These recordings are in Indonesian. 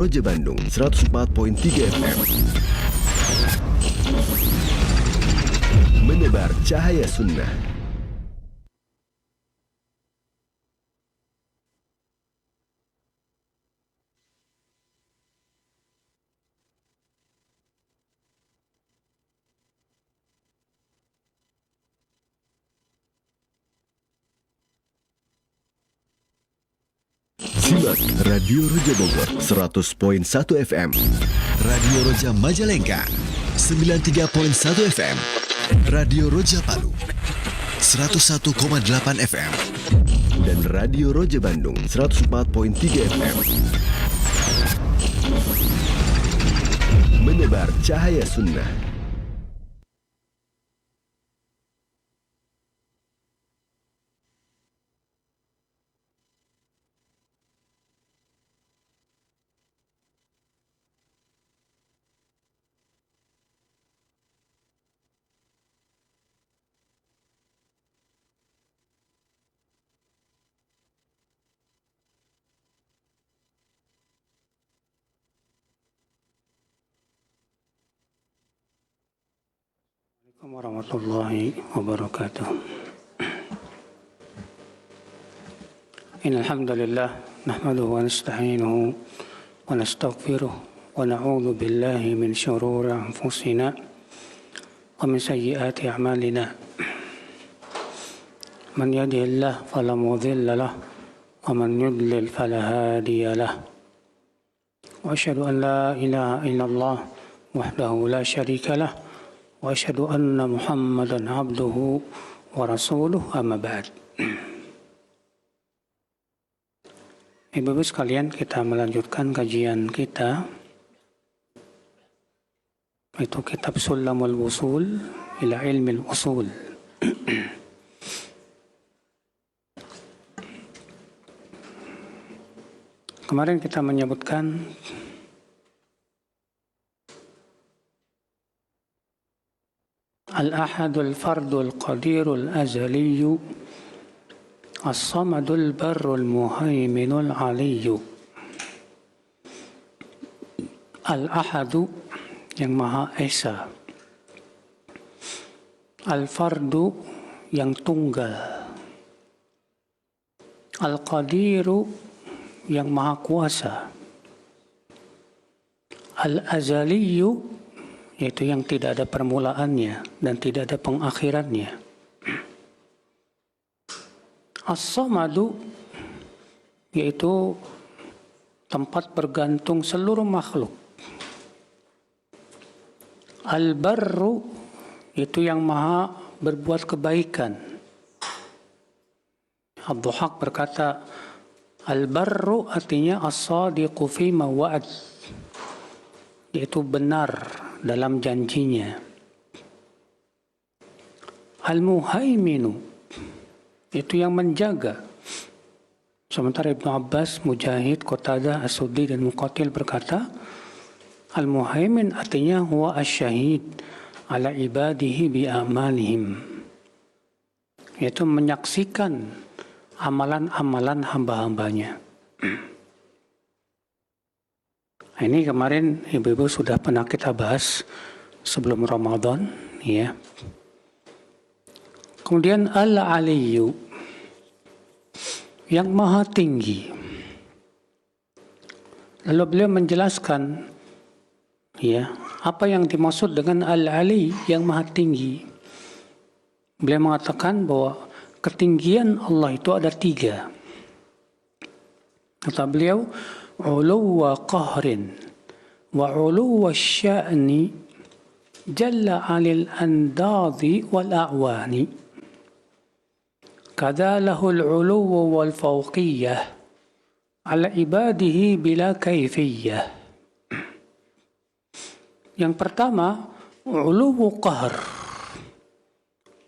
Roja Bandung 104.3 FM. Menebar cahaya sunnah. Simak Radio Roja Bogor 100.1 FM, Radio Roja Majalengka 93.1 FM, Radio Roja Palu 101,8 FM, dan Radio Roja Bandung 104.3 FM. Menebar cahaya sunnah. Assalamualaikum warahmatullahi wabarakatuh. Innal hamdalillah nahmaduhu wa nasta'inuhu wa nastaghfiruh wa na'udzu billahi min shururi anfusina wa min sayyiati a'malina. Man yahdihillahu fala mudilla lahu wa man yudlil fala hadiya lahu. Wa asyhadu an la ilaha illallah wahdahu la syarika lahu wa asyhadu anna Muhammadan abduhu wa rasuluh, amma ba'd. Ibu-ibu sekalian, kita melanjutkan kajian kita, itu kitab Sulamul Wusul ila Ilmil Usul. Kemarin kita menyebutkan Al-Ahadul Fardul Qadirul Azaliyu As-Samadul Barrul Muhaiminul Aliyu. Al-Ahadu yang Maha Esa, Al-Fardu yang tunggal, Al-Qadiru yang Maha Kuasa, Al-Azaliyu yaitu yang tidak ada permulaannya dan tidak ada pengakhirannya. As-Samadu yaitu tempat bergantung seluruh makhluk. Al-Barru itu yang maha berbuat kebaikan. Ad-Dhuhaq berkata, Al-Barru artinya as-sadiqu fima wa'ad, yaitu benar dalam janjinya. Al-Muhaiminu itu yang menjaga. Sementara Ibnu Abbas, Mujahid, Qatadah, As-Suddi dan Muqatil berkata, Al-Muhaimin artinya huwa asyahid ala ibadihi bi amalihim, yaitu menyaksikan amalan-amalan hamba-hambanya. Ini kemarin ibu-ibu sudah pernah kita bahas sebelum Ramadan, ya. Kemudian Al-Aliyu yang maha tinggi. Lalu beliau menjelaskan, ya, apa yang dimaksud dengan Al-Ali yang maha tinggi. Beliau mengatakan bahwa ketinggian Allah itu ada 3. Kata beliau, uluwa qahrin wa uluwa sya'ni jalla 'anil andadi wal a'wani, kadza lahul uluwu wal fawqiyyah 'ala ibadihi bila kaifiyah. Yang pertama, uluwu qahr,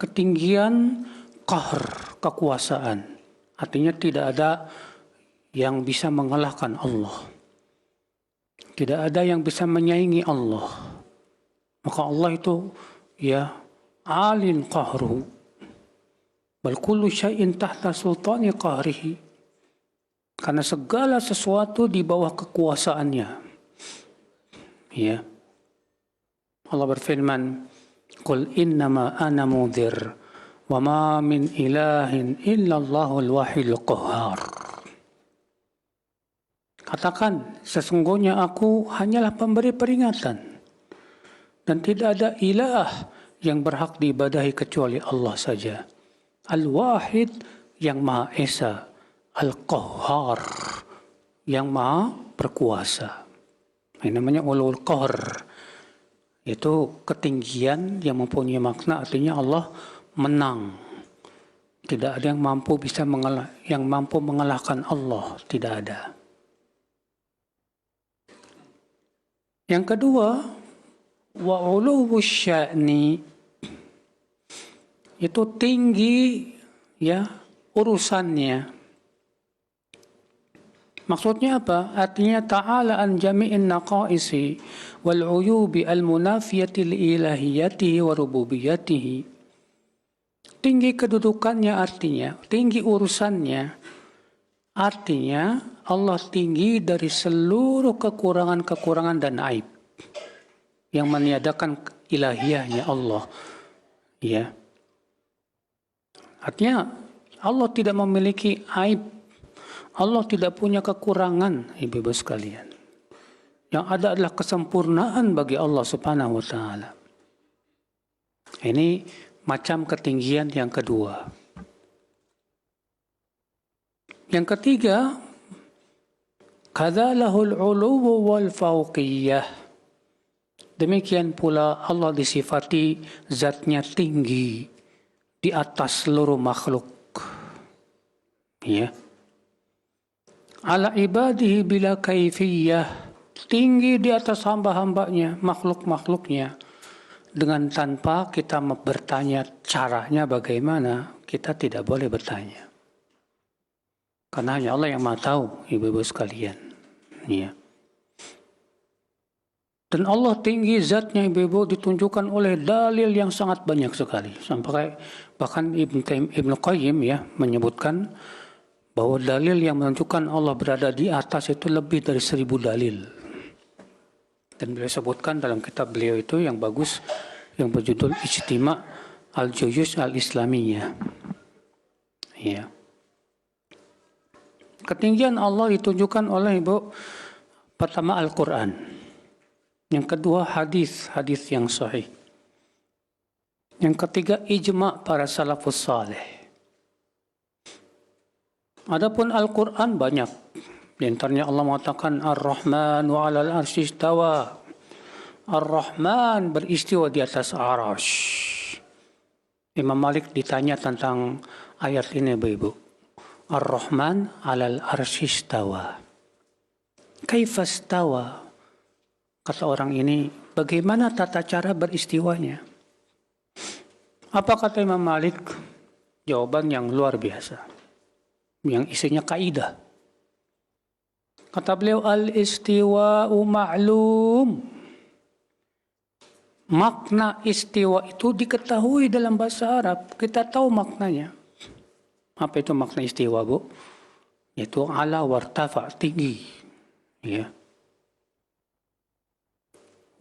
ketinggian qahr, kekuasaan, artinya tidak ada yang bisa mengalahkan Allah. Tidak ada yang bisa menyaingi Allah. Maka Allah itu, ya, alin qahruhu. Bal kullu syai'in tahta sultani qahrihi. Karena segala sesuatu di bawah kekuasaannya. Ya. Allah berfirman, "Qul innama ana mudhir wa ma min ilahin illallahul wahidul qahhar." Katakan, sesungguhnya aku hanyalah pemberi peringatan dan tidak ada ilah yang berhak diibadahi kecuali Allah saja. Al-Wahid yang Maha Esa, Al-Qahhar yang Maha Berkuasa. Ini namanya ulul qahr. Itu ketinggian yang mempunyai makna, artinya Allah menang. Tidak ada yang mampu mengalahkan Allah, tidak ada. Yang kedua, wa uluwus sya'ni, itu tinggi ya urusannya. Maksudnya apa? Artinya ta'ala an jami'in naqaisi wal uyubi al munafiyati li ilahiyatihi wa rububiyatihi. Tinggi kedudukannya artinya, tinggi urusannya artinya Allah tinggi dari seluruh kekurangan-kekurangan dan aib yang meniadakan ilahiyahnya Allah. Ya. Artinya Allah tidak memiliki aib. Allah tidak punya kekurangan, ibu-ibu sekalian. Yang ada adalah kesempurnaan bagi Allah Subhanahu wa taala. Ini macam ketinggian yang kedua. Yang ketiga, kadzalahul uluwu wal fauqiyah. Demikian pula Allah disifati zatnya tinggi di atas seluruh makhluk. Ya. Ala ibadihi bila kaifiyah, tinggi di atas hamba-hambanya, makhluk-makhluknya, dengan tanpa kita bertanya caranya bagaimana, kita tidak boleh bertanya. Karena hanya Allah yang Maha tahu, ibu-ibu sekalian. Ya. Dan Allah tinggi zatnya, ibu-ibu, ditunjukkan oleh dalil yang sangat banyak sekali. Sampai bahkan Ibnu Qayyim ya menyebutkan bahwa dalil yang menunjukkan Allah berada di atas itu lebih dari 1000 dalil. Dan beliau sebutkan dalam kitab beliau itu yang bagus, yang berjudul Ijtima' al-Juyush al-Islamiyah. Ya. Ketinggian Allah ditunjukkan oleh Ibu, pertama Al-Quran. Yang kedua hadis yang sahih. Yang ketiga ijma' para salafus saleh. Adapun Al-Quran banyak. Di antaranya Allah mengatakan Ar-Rahman wa 'alal arsy istawa. Ar-Rahman beristiwa di atas arasy. Imam Malik ditanya tentang ayat ini, Ibu. Ar-Rahman 'alal arsy istawa. Kaifa istawa? Kata orang ini, bagaimana tata cara beristiwanya? Apa kata Imam Malik? Jawaban yang luar biasa, yang isinya kaidah. Kata beliau, al-istiwa'u ma'lum. Makna istiwa itu diketahui dalam bahasa Arab. Kita tahu maknanya. Apa itu makna istiwa, Bu? Itu ala wartafa, tinggi. Ya.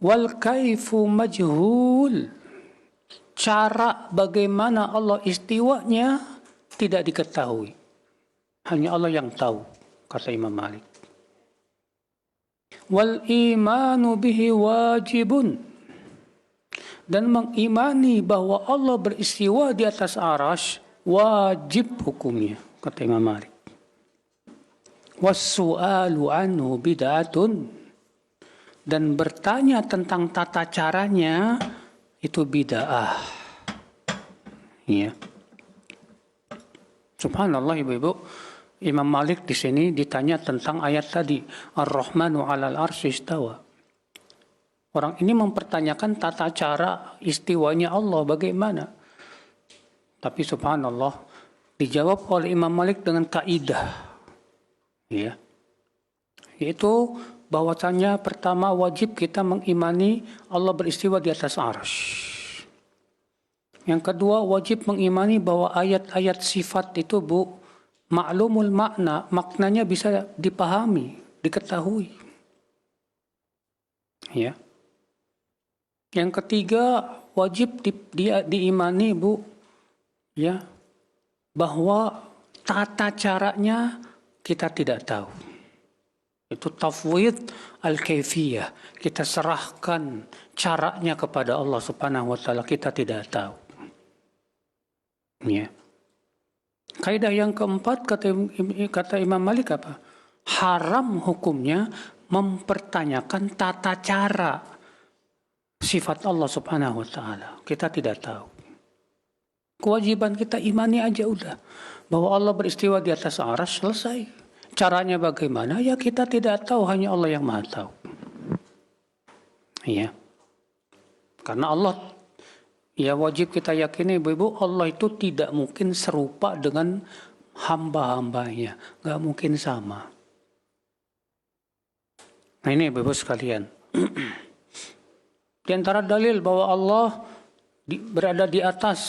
Wal kaifu majhul. Cara bagaimana Allah istiwanya tidak diketahui. Hanya Allah yang tahu, kata Imam Malik. Wal imanu bihi wajibun. Dan mengimani bahwa Allah beristiwa di atas arasy wajib hukumnya, kata Imam Malik. Was-su'alu anhu bid'atun. Dan bertanya tentang tata caranya itu bid'ah. Ya. Subhanallah, ibu-ibu. Imam Malik di sini ditanya tentang ayat tadi, Ar-Rahmanu 'alal arsy istawa. Orang ini mempertanyakan tata cara istiwanya Allah bagaimana. Tapi subhanallah, dijawab oleh Imam Malik dengan kaidah. Ya. Yaitu bahwasanya pertama wajib kita mengimani Allah beristiwa di atas arsy. Yang kedua wajib mengimani bahwa ayat-ayat sifat itu, Bu, maklumul makna, maknanya bisa dipahami, diketahui. Ya. Yang ketiga, wajib diimani, Bu, ya, bahwa tata caranya kita tidak tahu. Itu tafwid al-kaifiyah. Kita serahkan caranya kepada Allah Subhanahu wa taala, kita tidak tahu. Ya. Kaidah yang keempat kata Imam Malik apa? Haram hukumnya mempertanyakan tata cara sifat Allah Subhanahu wa taala. Kita tidak tahu. Kewajiban kita imani aja udah. Bahwa Allah beristiwa di atas arsy, selesai. Caranya bagaimana? Ya kita tidak tahu, hanya Allah yang Maha tahu. Iya. Karena Allah, ya wajib kita yakini Ibu, Allah itu tidak mungkin serupa dengan hamba-hambanya. Gak mungkin sama. Nah ini Ibu sekalian. Di antara dalil bahwa Allah berada di atas.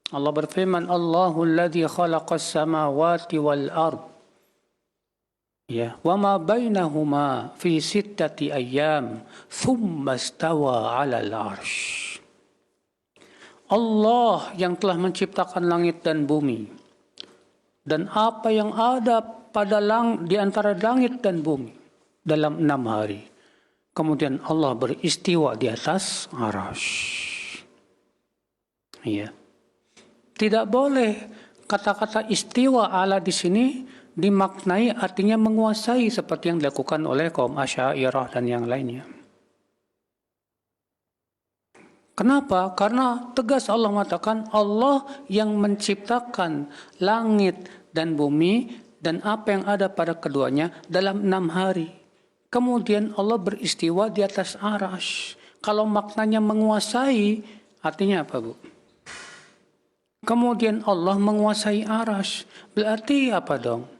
Allah berfirman, Allahul ladzi khalaqas samawati wal ard. Ya, wa ma bainahuma fi sittati ayyam, thumma istawa 'alal 'arsy. Allah yang telah menciptakan langit dan bumi. Dan apa yang ada pada di antara langit dan bumi dalam 6 hari. Kemudian Allah beristiwa di atas arsy. Ya. Tidak boleh kata-kata istiwa ala di sini dimaknai artinya menguasai seperti yang dilakukan oleh kaum Asy'ariyah dan yang lainnya. Kenapa? Karena tegas Allah mengatakan Allah yang menciptakan langit dan bumi dan apa yang ada pada keduanya dalam 6 hari. Kemudian Allah beristiwa di atas arsy. Kalau maknanya menguasai, artinya apa, Bu? Kemudian Allah menguasai arsy. Berarti apa dong?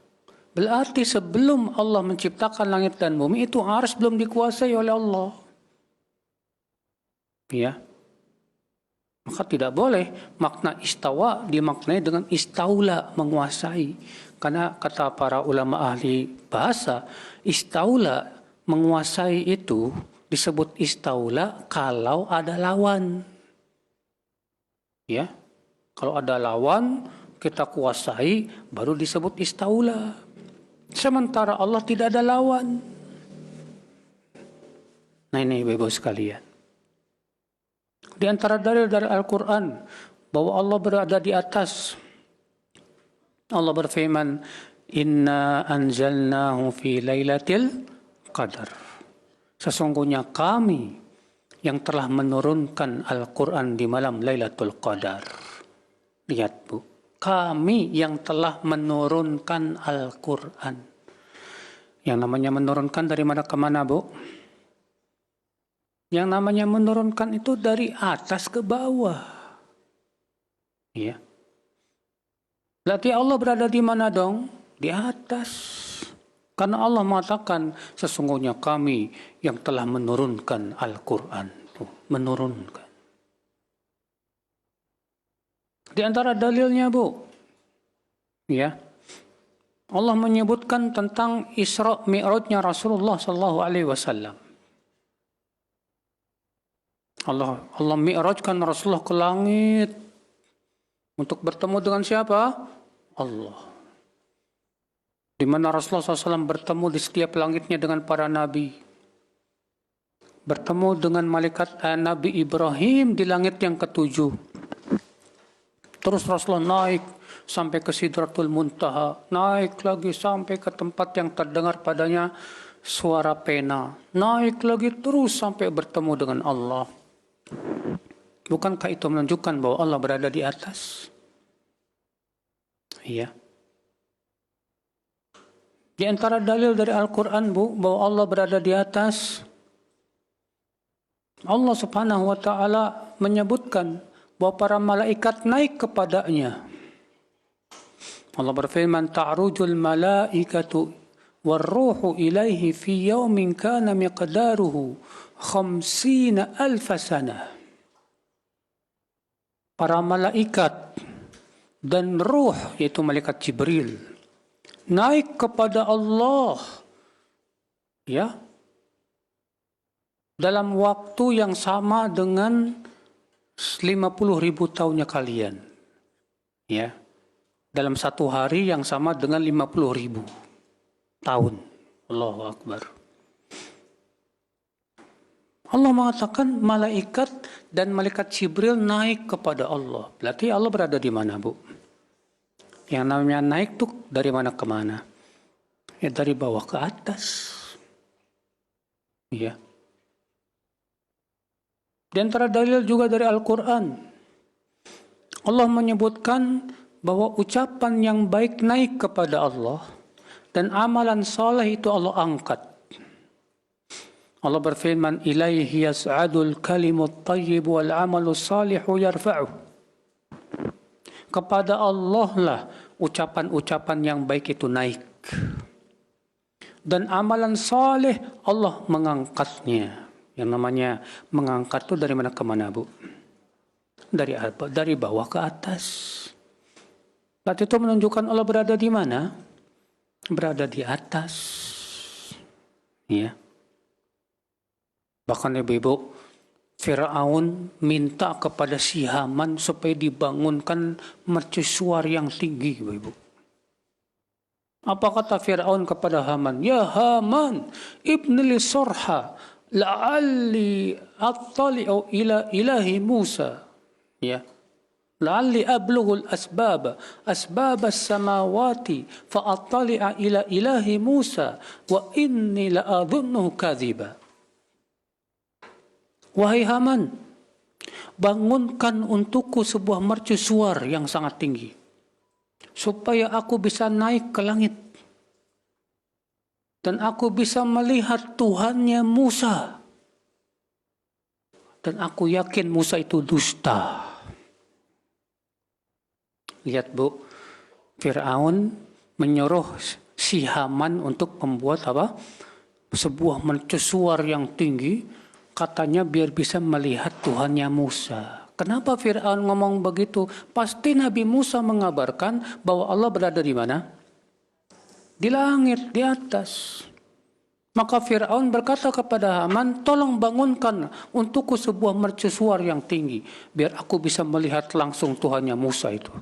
Berarti sebelum Allah menciptakan langit dan bumi, itu arsy belum dikuasai oleh Allah. Ya. Maka tidak boleh makna istawa dimaknai dengan istaula, menguasai. Karena kata para ulama ahli bahasa, istaula, menguasai itu disebut istaula kalau ada lawan. Ya. Kalau ada lawan, kita kuasai, baru disebut istaula. Sementara Allah tidak ada lawan. Nah ini Bapak sekalian. Di antara dalil dari Al-Quran, bahwa Allah berada di atas. Allah berfirman, Inna anzalnahu fi lailatul qadar. Sesungguhnya kami yang telah menurunkan Al-Quran di malam Lailatul Qadar. Lihat Bu, kami yang telah menurunkan Al-Quran. Yang namanya menurunkan dari mana ke mana, Bu? Yang namanya menurunkan itu dari atas ke bawah. Ya. Berarti Allah berada di mana dong? Di atas. Karena Allah mengatakan sesungguhnya kami yang telah menurunkan Al-Quran. Menurunkan. Di antara dalilnya, Bu, ya, Allah menyebutkan tentang Isra Mi'rajnya Rasulullah sallallahu alaihi wasallam. Allah mi'rajkan Rasulullah ke langit untuk bertemu dengan siapa? Allah. Di mana Rasulullah SAW bertemu di setiap langitnya dengan para nabi. Bertemu dengan malaikat Nabi Ibrahim di langit yang ke-7. Terus Rasulullah naik sampai ke Sidratul Muntaha. Naik lagi sampai ke tempat yang terdengar padanya suara pena. Naik lagi terus sampai bertemu dengan Allah. Bukankah itu menunjukkan bahwa Allah berada di atas? Iya. Di antara dalil dari Al-Quran, Bu, bahwa Allah berada di atas, Allah Subhanahu wa ta'ala menyebutkan bahwa para malaikat naik kepadanya. Allah berfirman, ta'rujul malaikatu warruhu ilaihi fi yawmin kana miqdaruhu 50,000 sanah. Para malaikat dan ruh, yaitu malaikat Jibril, naik kepada Allah, ya, dalam waktu yang sama dengan 50.000 tahunnya kalian. Ya. Dalam satu hari yang sama dengan 50.000 tahun. Allahu Akbar. Allah mengatakan malaikat dan malaikat Jibril naik kepada Allah. Berarti Allah berada di mana, Bu? Yang namanya naik tuh dari mana ke mana? Ya dari bawah ke atas. Ya. Di antara dalil juga dari Al-Quran. Allah menyebutkan bahwa ucapan yang baik naik kepada Allah dan amalan saleh itu Allah angkat. Allah berfirman, ilaihi yas'adul kalimut tayyib wal amalus salihu yarfa'uh. Kepada Allah lah ucapan-ucapan yang baik itu naik. Dan amalan saleh Allah mengangkatnya. Yang namanya mengangkat itu dari mana ke mana, Bu? Dari apa? Dari bawah ke atas. Berarti itu menunjukkan Allah berada di mana? Berada di atas. Ya. Bahkan ibu-ibu, Fir'aun minta kepada si Haman supaya dibangunkan mercusuar yang tinggi, ibu-ibu. Apa kata Fir'aun kepada Haman? Ya Haman, ibni li sorha, la'alli attali'u ila ilahi Musa. Ya. La'alli ablughul asbab as-samawati fa'attali'a ila ilahi Musa wa inni la'adhunnuhu kadhiba. Wahai Haman, bangunkan untukku sebuah mercusuar yang sangat tinggi, supaya aku bisa naik ke langit. Dan aku bisa melihat Tuhannya Musa. Dan aku yakin Musa itu dusta. Lihat, Bu, Fir'aun menyuruh si Haman untuk membuat apa? Sebuah mercusuar yang tinggi. Katanya biar bisa melihat Tuhannya Musa. Kenapa Fir'aun ngomong begitu? Pasti Nabi Musa mengabarkan bahwa Allah berada di mana? Di langit, di atas. Maka Fir'aun berkata kepada Haman, tolong bangunkan untukku sebuah mercusuar yang tinggi. Biar aku bisa melihat langsung Tuhannya Musa itu.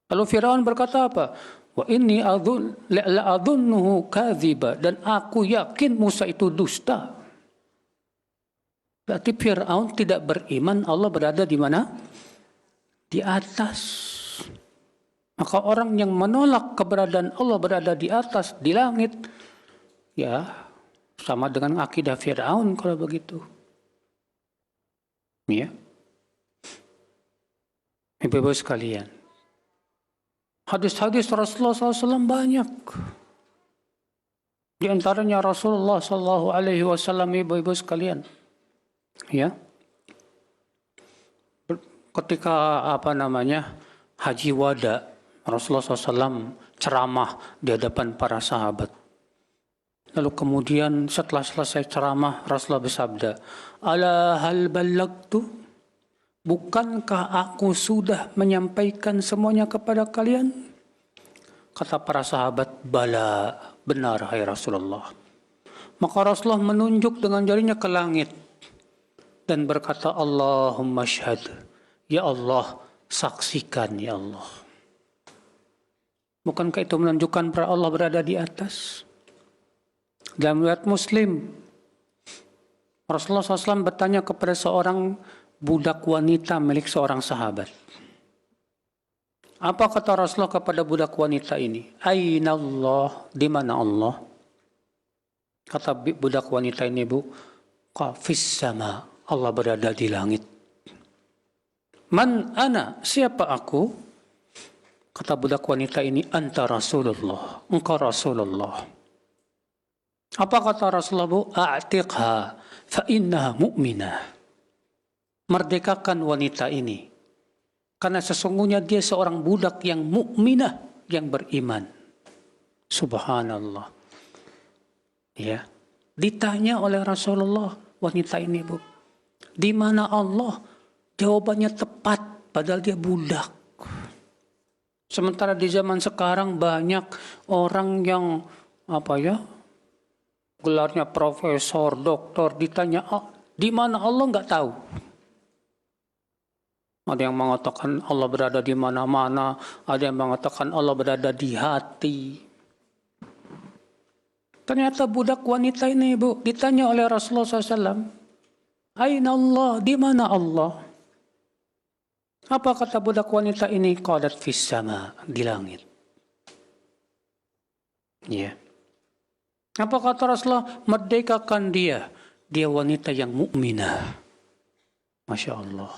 Lalu Fir'aun berkata apa? Wa inni la'adhunnuhu kadhiba. Dan aku yakin Musa itu dusta. Berarti Fir'aun tidak beriman Allah berada di mana? Di atas. Maka orang yang menolak keberadaan Allah berada di atas, di langit, ya sama dengan akidah Fir'aun kalau begitu. Ya. Ibu-ibu sekalian. Hadis-hadis Rasulullah SAW banyak. Di antaranya Rasulullah SAW, ibu-ibu sekalian. Ya, ketika haji wada, Rasulullah SAW ceramah di hadapan para sahabat. Lalu kemudian setelah selesai ceramah, Rasulullah bersabda, ala hal ballagtu, bukankah aku sudah menyampaikan semuanya kepada kalian? Kata para sahabat, bala, benar hai Rasulullah. Maka Rasulullah menunjuk dengan jarinya ke langit dan berkata, Allahumma syhad, ya Allah, saksikan ya Allah. Bukankah itu menunjukkan bahwa Allah berada di atas? Dalam riwayat Muslim, Rasulullah SAW bertanya kepada seorang budak wanita milik seorang sahabat. Apa kata Rasulullah kepada budak wanita ini? Aina Allah, di mana Allah? Kata budak wanita ini, Bu, fis sama, Allah berada di langit. Man ana, siapa aku? Kata budak wanita ini, anta Rasulullah, engkau Rasulullah. Apa kata Rasulullah, Bu? A'tiqha fa innaha mu'minah. Merdekakan wanita ini, karena sesungguhnya dia seorang budak yang mukminah, yang beriman. Subhanallah. Ya, ditanya oleh Rasulullah wanita ini, Bu, di mana Allah? Jawabannya tepat, padahal dia budak. Sementara di zaman sekarang banyak orang yang gelarnya profesor, doktor, ditanya di mana Allah nggak tahu. Ada yang mengatakan Allah berada di mana-mana, ada yang mengatakan Allah berada di hati. Ternyata budak wanita ini, Bu, ditanya oleh Rasulullah SAW, Aina Allah, di mana Allah? Apa kata budak wanita ini? Qalat fis sama, di langit. Ya. Apa kata Rasulullah? Merdekakan dia. Dia wanita yang mukminah. Masya Allah.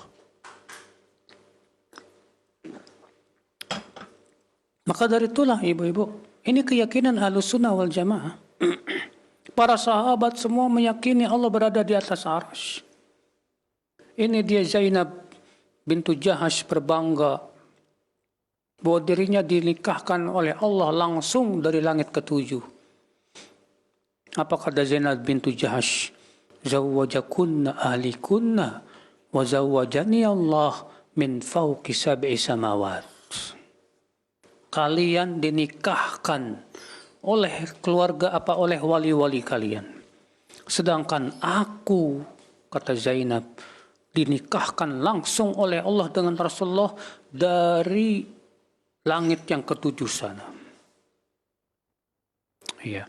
Maka dari itulah ibu-ibu, ini keyakinan Ahlussunnah wal Jamaah. Para sahabat semua meyakini Allah berada di atas arsy. Ini dia Zainab bintu Jahash berbangga bahwa dirinya dinikahkan oleh Allah langsung dari langit ketujuh. Apa kata Zainab bintu Jahash? Zawwajakunna ahlikunna wa zawwajani Allah min fawqi sab'i samawat. Kalian dinikahkan oleh keluarga oleh wali-wali kalian. Sedangkan aku, kata Zainab, dinikahkan langsung oleh Allah dengan Rasulullah dari langit yang ketujuh sana. Iya.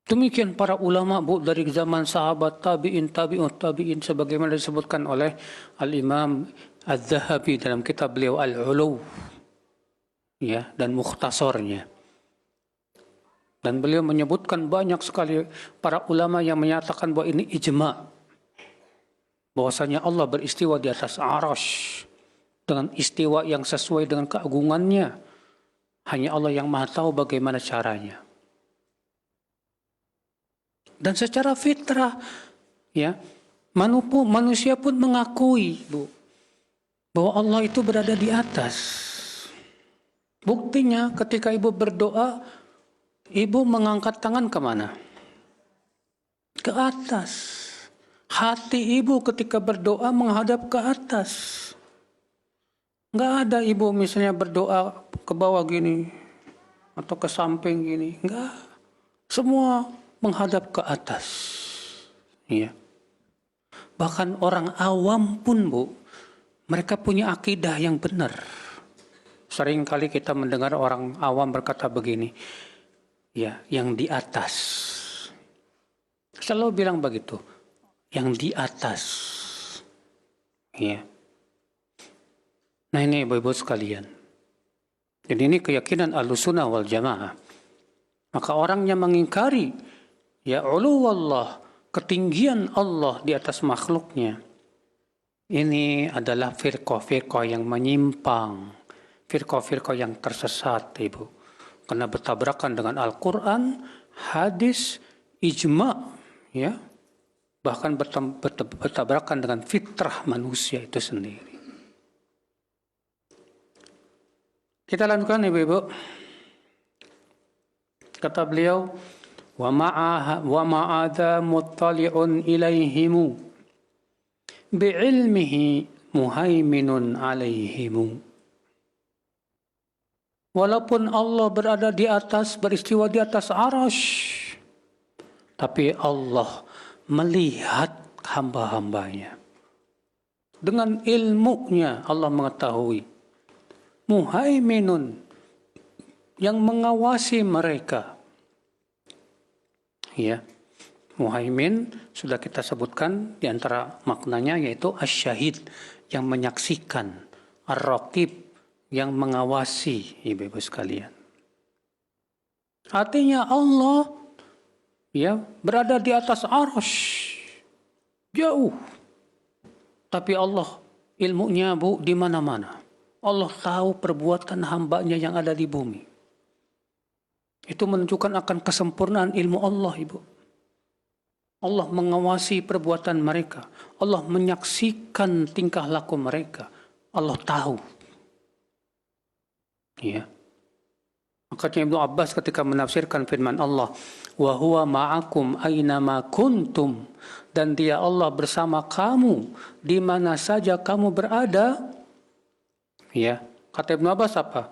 Demikian para ulama, Bu, dari zaman sahabat, tabi'in, tabi'ut, tabi'in, sebagaimana disebutkan oleh Al-Imam Az-Zahabi dalam kitab beliau Al-Ulu, ya, dan mukhtasornya. Dan beliau menyebutkan banyak sekali para ulama yang menyatakan bahwa ini ijma', bahwasanya Allah beristiwa di atas arsy dengan istiwa yang sesuai dengan keagungannya. Hanya Allah yang Maha tahu bagaimana caranya. Dan secara fitrah, ya, manusia pun mengakui, Bu, bahwa Allah itu berada di atas. Buktinya ketika ibu berdoa, ibu mengangkat tangan kemana? Ke atas. Hati ibu ketika berdoa menghadap ke atas. Nggak ada ibu misalnya berdoa ke bawah gini atau ke samping gini. Nggak. Semua menghadap ke atas. Ya. Bahkan orang awam pun, Bu, mereka punya akidah yang benar. Sering kali kita mendengar orang awam berkata begini, ya, yang di atas. Selalu bilang begitu, yang di atas. Ya. Nah ini ibu-ibu sekalian. Jadi ini keyakinan Ahlussunnah wal Jamaah. Maka orang yang mengingkari, ya, uluwallah, ketinggian Allah di atas makhluknya, ini adalah firqah-firqah yang menyimpang, firqah-firqah yang tersesat, ibu. Karena bertabrakan dengan Al-Quran, hadis, ijma', ya, bahkan bertabrakan dengan fitrah manusia itu sendiri. Kita lanjutkan, ibu-ibu. Kata beliau, wa ma'adha muttali'un ilaihimu bi'ilmihi muhaiminun alaihimu. Walaupun Allah berada di atas, beristiwa di atas arsy, tapi Allah melihat hamba-hambanya. Dengan ilmunya Allah mengetahui. Muhaiminun, yang mengawasi mereka. Ya, muhaimin sudah kita sebutkan di antara maknanya yaitu asyahid, yang menyaksikan, ar-raqib, yang mengawasi, ibu-ibu sekalian. Artinya Allah, ya, berada di atas arsy, jauh. Tapi Allah ilmunya, Bu, di mana-mana. Allah tahu perbuatan hambanya yang ada di bumi. Itu menunjukkan akan kesempurnaan ilmu Allah, ibu. Allah mengawasi perbuatan mereka. Allah menyaksikan tingkah laku mereka. Allah tahu. Ya. Makanya Ibnu Abbas ketika menafsirkan firman Allah, wa huwa ma'akum aynama kuntum, dan dia Allah bersama kamu di mana saja kamu berada. Ya, kata Ibnu Abbas apa?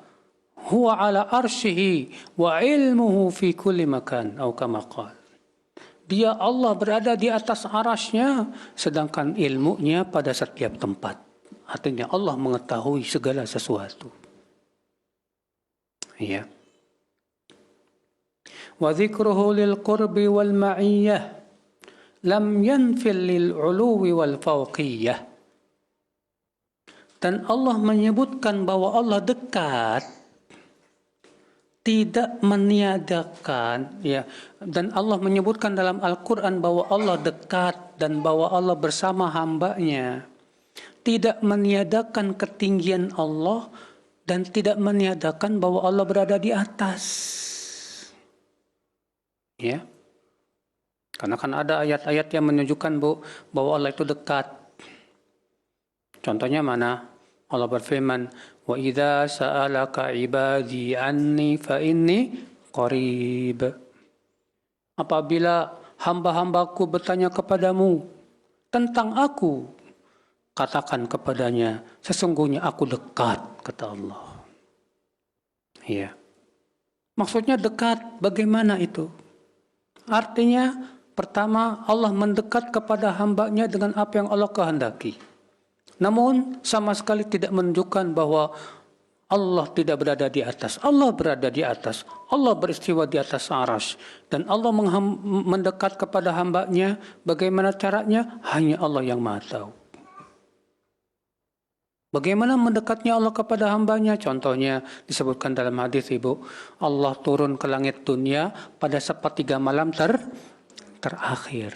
Huwa ala arsyihi wa ilmuhu fi kulli makan, atau kama qala. Dia Allah berada di atas arasy-Nya, sedangkan ilmunya pada setiap tempat. Artinya Allah mengetahui segala sesuatu. Ya. Wa dzikruhu lil qurbi wal ma'iyyah lam yanfil lil 'uluwi wal fawqiyyah. Dan Allah menyebutkan bahwa Allah dekat, tidak meniadakan, ya. Dan Allah menyebutkan dalam Al-Quran bahwa Allah dekat dan bahwa Allah bersama hamba-Nya. Tidak meniadakan ketinggian Allah dan tidak meniadakan bahwa Allah berada di atas. Ya. Karena kan ada ayat-ayat yang menunjukkan bahwa Allah itu dekat. Contohnya mana? Allah berfirman, "Wa idza sa'alaka 'ibadi anni fa inni qarib." Apabila hamba-hambaku bertanya kepadamu tentang aku, katakan kepadanya, sesungguhnya aku dekat, kata Allah. Ya. Maksudnya dekat, bagaimana itu? Artinya, pertama, Allah mendekat kepada hamba-Nya dengan apa yang Allah kehendaki. Namun sama sekali tidak menunjukkan bahwa Allah tidak berada di atas. Allah berada di atas. Allah beristiwa di atas arasy. Dan Allah mendekat kepada hamba-Nya. Bagaimana caranya? Hanya Allah yang Maha tahu. Bagaimana mendekatnya Allah kepada hamba-Nya? Contohnya disebutkan dalam hadis, Ibu. Allah turun ke langit dunia pada sepertiga malam terakhir.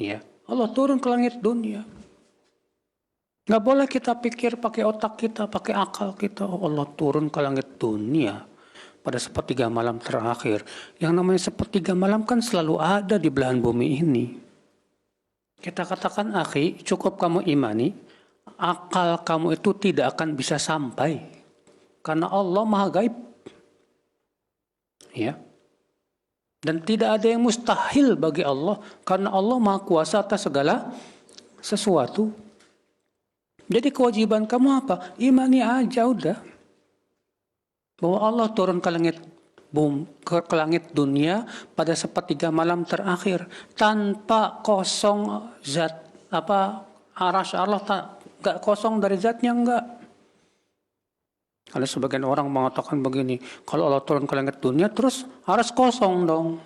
Ya, Allah turun ke langit dunia. Nggak boleh kita pikir pakai otak kita, pakai akal kita. Oh, Allah turun ke langit dunia pada sepertiga malam terakhir. Yang namanya sepertiga malam kan selalu ada di belahan bumi ini. Kita katakan, akhi, cukup kamu imani, akal kamu itu tidak akan bisa sampai. Karena Allah Maha Gaib. Ya. Dan tidak ada yang mustahil bagi Allah. Karena Allah Maha Kuasa atas segala sesuatu. Jadi kewajiban kamu apa? Imani aja udah. Bahwa Allah turun ke langit dunia pada sepertiga malam terakhir tanpa kosong zat arasy Allah, enggak kosong dari zatnya, enggak. Kalau sebagian orang mengatakan begini, kalau Allah turun ke langit dunia terus arasy kosong dong.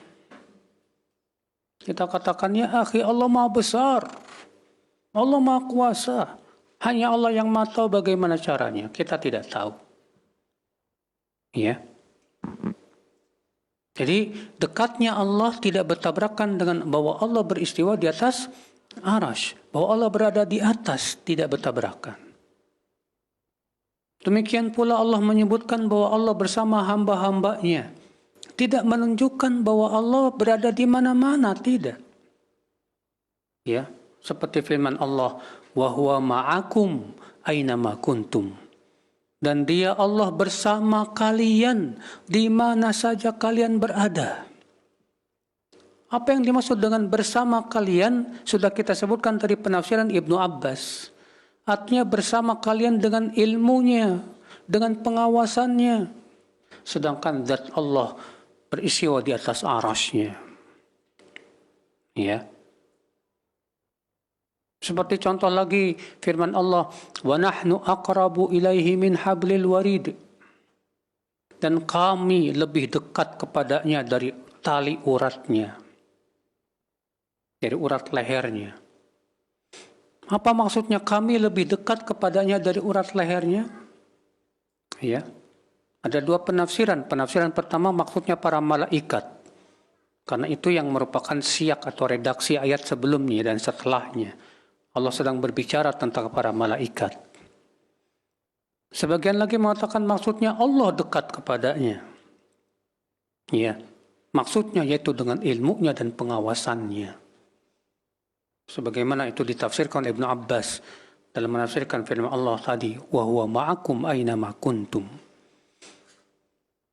Kita katakan, ya akhi, Allah Maha Besar. Allah Maha Kuasa. Hanya Allah yang Maha tahu bagaimana caranya. Kita tidak tahu. Ya. Jadi dekatnya Allah tidak bertabrakan dengan bahwa Allah beristiwa di atas arasy. Bahwa Allah berada di atas, tidak bertabrakan. Demikian pula Allah menyebutkan bahwa Allah bersama hamba-hambanya. Tidak menunjukkan bahwa Allah berada di mana-mana, tidak. Ya, seperti firman Allah, wa huwa ma'akum ainama kuntum. Dan dia Allah bersama kalian di mana saja kalian berada. Apa yang dimaksud dengan bersama kalian sudah kita sebutkan dari penafsiran Ibnu Abbas. Artinya bersama kalian dengan ilmunya, dengan pengawasannya. Sedangkan zat Allah beristiwa di atas arasy-Nya. Ya. Seperti contoh lagi firman Allah, wa nahnu aqrabu ilaihi min hablil warid. Dan kami lebih dekat kepadanya dari tali uratnya. Dari urat lehernya. Apa maksudnya kami lebih dekat kepadanya dari urat lehernya? Ya. Ada dua penafsiran. Penafsiran pertama maksudnya para malaikat. Karena itu yang merupakan siyak atau redaksi ayat sebelumnya dan setelahnya. Allah sedang berbicara tentang para malaikat. Sebagian lagi mengatakan maksudnya Allah dekat kepadanya. Ya, maksudnya yaitu dengan ilmunya dan pengawasannya. Sebagaimana itu ditafsirkan Ibnu Abbas dalam menafsirkan firman Allah tadi, wa huwa ma'akum aina ma kuntum.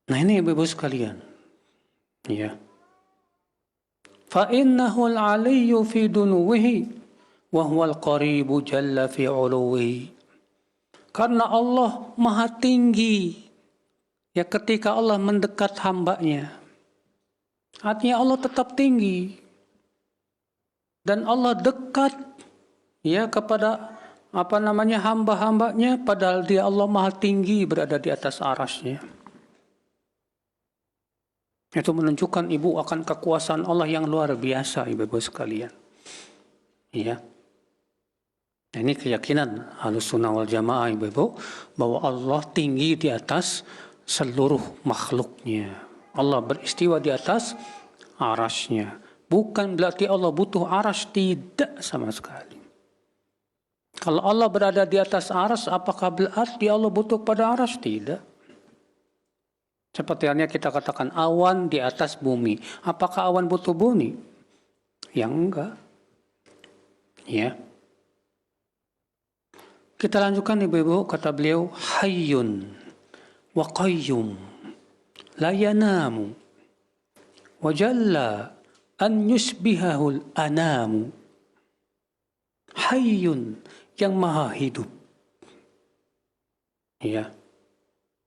Nah ini Ibu-ibu sekalian. Ya. Fa innahu al-'aliyyu fi dunuwihi wa huwal qaribu jalla fi 'uluwihi. Karena Allah Maha tinggi. Ya, ketika Allah mendekat hamba-Nya. Artinya Allah tetap tinggi. Dan Allah dekat ya kepada hamba-hambanya, padahal dia Allah maha tinggi berada di atas arasnya. Itu menunjukkan ibu akan kekuasaan Allah yang luar biasa, ibu-ibu sekalian. Ya. Ini keyakinan Ahlussunnah wal Jamaah, ibu-ibu, bahwa Allah tinggi di atas seluruh makhluknya. Allah beristiwa di atas arasnya. Bukan berarti Allah butuh aras, tidak sama sekali. Kalau Allah berada di atas aras, apakah berarti Allah butuh pada aras? Tidak. Seperti halnya kita katakan awan di atas bumi. Apakah awan butuh bumi? Ya enggak. Ya. Kita lanjutkan ibu-ibu, kata beliau, hayyun wa qayyum la yanamu wa jalla an yusbihahul anamu. Hayyun, yang maha hidup. Ya.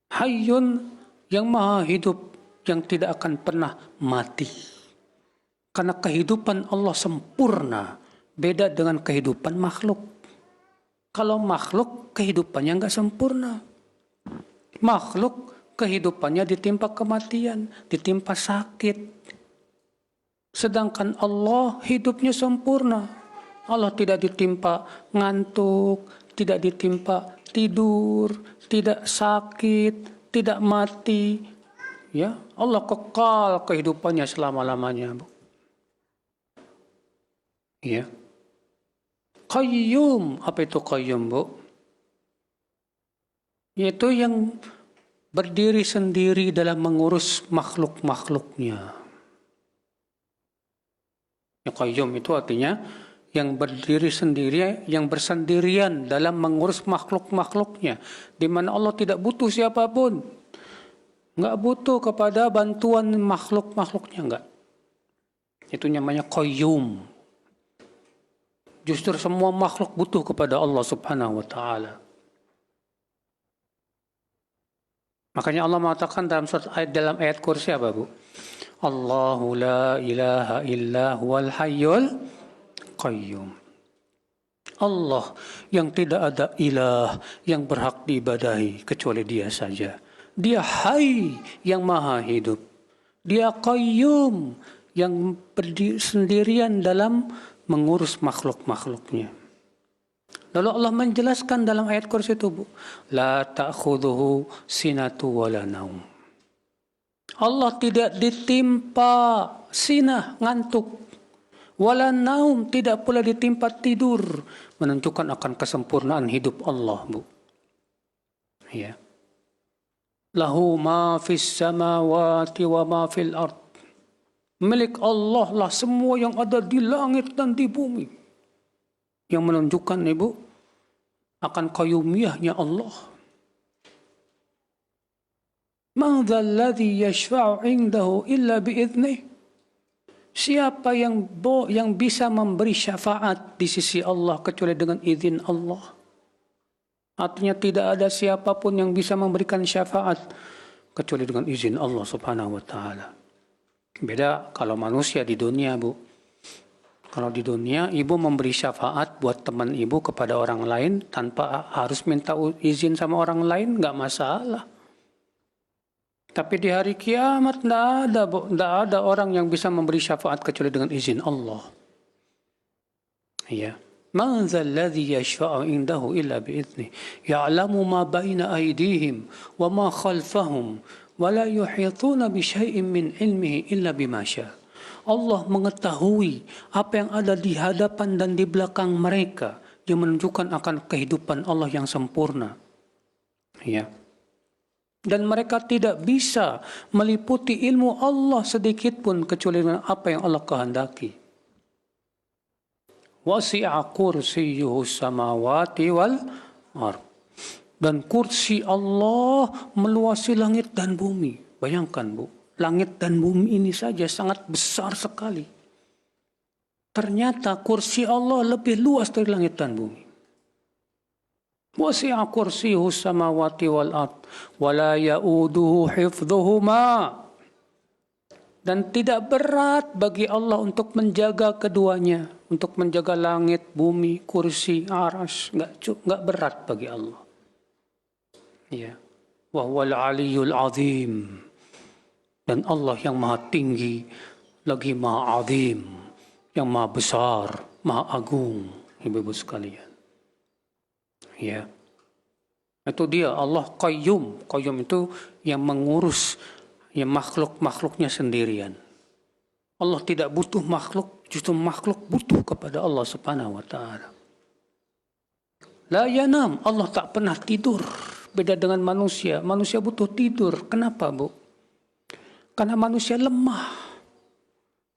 Hayyun, yang maha hidup, yang tidak akan pernah mati. Karena kehidupan Allah sempurna, beda dengan kehidupan makhluk. Kalau makhluk kehidupannya enggak sempurna. Makhluk kehidupannya ditimpa kematian, ditimpa sakit. Sedangkan Allah hidupnya sempurna. Allah tidak ditimpa ngantuk, tidak ditimpa tidur, tidak sakit, tidak mati. Ya, Allah kekal kehidupannya selama-lamanya, Bu. Ya. Qayyum, apa itu qayyum, Bu? Yaitu yang berdiri sendiri dalam mengurus makhluk-makhluknya. Ya, qayyum itu artinya yang berdiri sendiri, yang bersendirian dalam mengurus makhluk-makhluknya, di mana Allah tidak butuh siapapun, nggak butuh kepada bantuan makhluk-makhluknya, nggak. Itu namanya qayyum. Justru semua makhluk butuh kepada Allah Subhanahu wa Ta'ala. Makanya Allah mengatakan dalam ayat kursi apa, Bu? Allahu la ilaha illa huwal hayyul qayyum. Allah yang tidak ada ilah yang berhak diibadahi kecuali Dia saja. Dia Hayy yang maha hidup. Dia Qayyum yang berdiri sendirian dalam mengurus makhluk-makhluknya. Lalu Allah menjelaskan dalam ayat kursi itu, Bu, la ta'khudhuhu sinatu wala naum. Allah tidak ditimpa sinah, ngantuk, wala naum, tidak pula ditimpa tidur, menunjukkan akan kesempurnaan hidup Allah, Bu. Ya. Lahu ma fis samawati wa ma fil ard. Milik Allah lah semua yang ada di langit dan di bumi. Yang menunjukkan, Ibu, akan qayyumiyahnya Allah. Man dzal ladzi yashfa'u 'indahu illa bi'idnih. Siapa yang bisa memberi syafaat di sisi Allah kecuali dengan izin Allah. Artinya tidak ada siapapun yang bisa memberikan syafaat kecuali dengan izin Allah Subhanahu wa Ta'ala. Beda kalau manusia di dunia, Bu. Kalau di dunia, ibu memberi syafaat buat teman ibu kepada orang lain tanpa harus minta izin sama orang lain, nggak masalah. Tapi di hari kiamat nggak ada orang yang bisa memberi syafaat kecuali dengan izin Allah. Ya. Man dzal ladzi yashfa'u 'indahu illa bi'idzni. Ya'lamu ma baina aydihim wa ma khalfahum wa la yuhituna bi syai'in min 'ilmihi illa bima syaa'. Allah mengetahui apa yang ada di hadapan dan di belakang mereka, yang menunjukkan akan kehidupan Allah yang sempurna. Ya. Dan mereka tidak bisa meliputi ilmu Allah sedikit pun kecuali dengan apa yang Allah kehendaki. Wasi'a kursiyyuhu samawati wal ardh. Dan kursi Allah meluasi langit dan bumi. Bayangkan, Bu, langit dan bumi ini saja sangat besar sekali. Ternyata kursi Allah lebih luas dari langit dan bumi. Wasi'a kursiyyuhu samawati wal ardh wa la ya'uduhu hifdhuhuma. Dan tidak berat bagi Allah untuk menjaga keduanya, untuk menjaga langit, bumi, kursi, arsy, enggak berat bagi Allah. Ya. Wa huwal aliyyul azim. Dan Allah yang maha tinggi, lagi maha azim, yang maha besar, maha agung, ibu-ibu sekalian. Ya. Itu dia Allah Qayyum. Qayyum itu yang mengurus ya makhluk-makhluknya sendirian. Allah tidak butuh makhluk, justru makhluk butuh kepada Allah Subhanahu wa taala. La yanam, Allah tak pernah tidur. Beda dengan manusia. Manusia butuh tidur. Kenapa, Bu? Karena manusia lemah.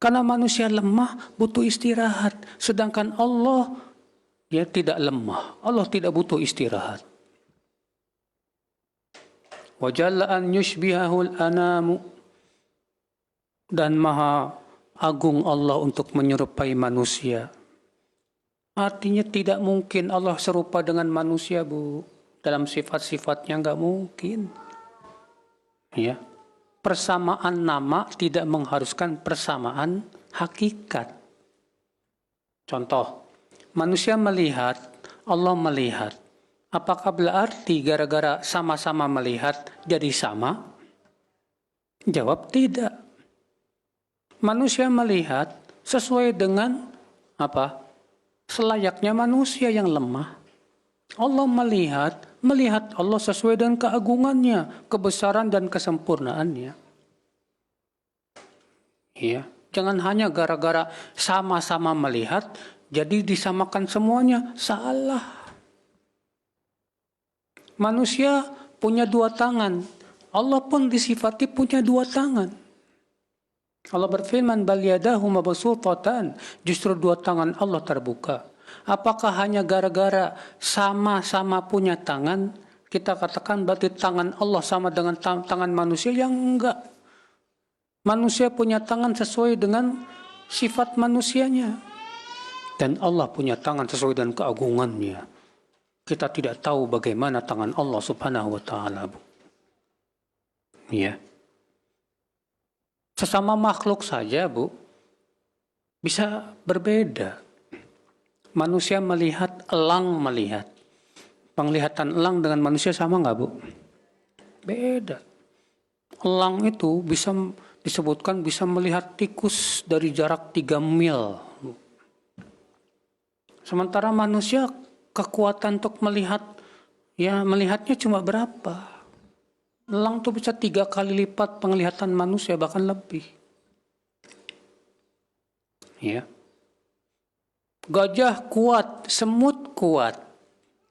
Karena manusia lemah butuh istirahat. Sedangkan Allah dia tidak lemah. Allah tidak butuh istirahat. Wa jalla an yushbihahul anamu, dan maha agung Allah untuk menyerupai manusia. Artinya tidak mungkin Allah serupa dengan manusia, Bu. Dalam sifat-sifatnya enggak mungkin. Ya. Persamaan nama tidak mengharuskan persamaan hakikat. Contoh, manusia melihat, Allah melihat. Apakah berarti gara-gara sama-sama melihat jadi sama? Jawab tidak. Manusia melihat sesuai dengan apa? Selayaknya manusia yang lemah. Allah melihat Allah sesuai dengan keagungannya, kebesaran dan kesempurnaannya. Ya, jangan hanya gara-gara sama-sama melihat jadi disamakan semuanya, salah. Manusia punya dua tangan. Allah pun disifati punya dua tangan. Allah berfirman, bal yadahu mabsuutatan. Justru dua tangan Allah terbuka. Apakah hanya gara-gara sama-sama punya tangan, kita katakan berarti tangan Allah sama dengan tangan manusia? Yang enggak. Manusia punya tangan sesuai dengan sifat manusianya. Dan Allah punya tangan sesuai dengan keagungannya. Kita tidak tahu bagaimana tangan Allah Subhanahu wa taala, Bu. Ya. Sesama makhluk saja, Bu, bisa berbeda. Manusia melihat, elang melihat. Penglihatan elang dengan manusia sama nggak, Bu? Beda. Elang itu bisa disebutkan bisa melihat tikus dari jarak 3 mil. Bu. Sementara manusia kekuatan untuk melihat, ya melihatnya cuma berapa? Elang tuh bisa 3 kali lipat penglihatan manusia, bahkan lebih. Ya. Gajah kuat, semut kuat.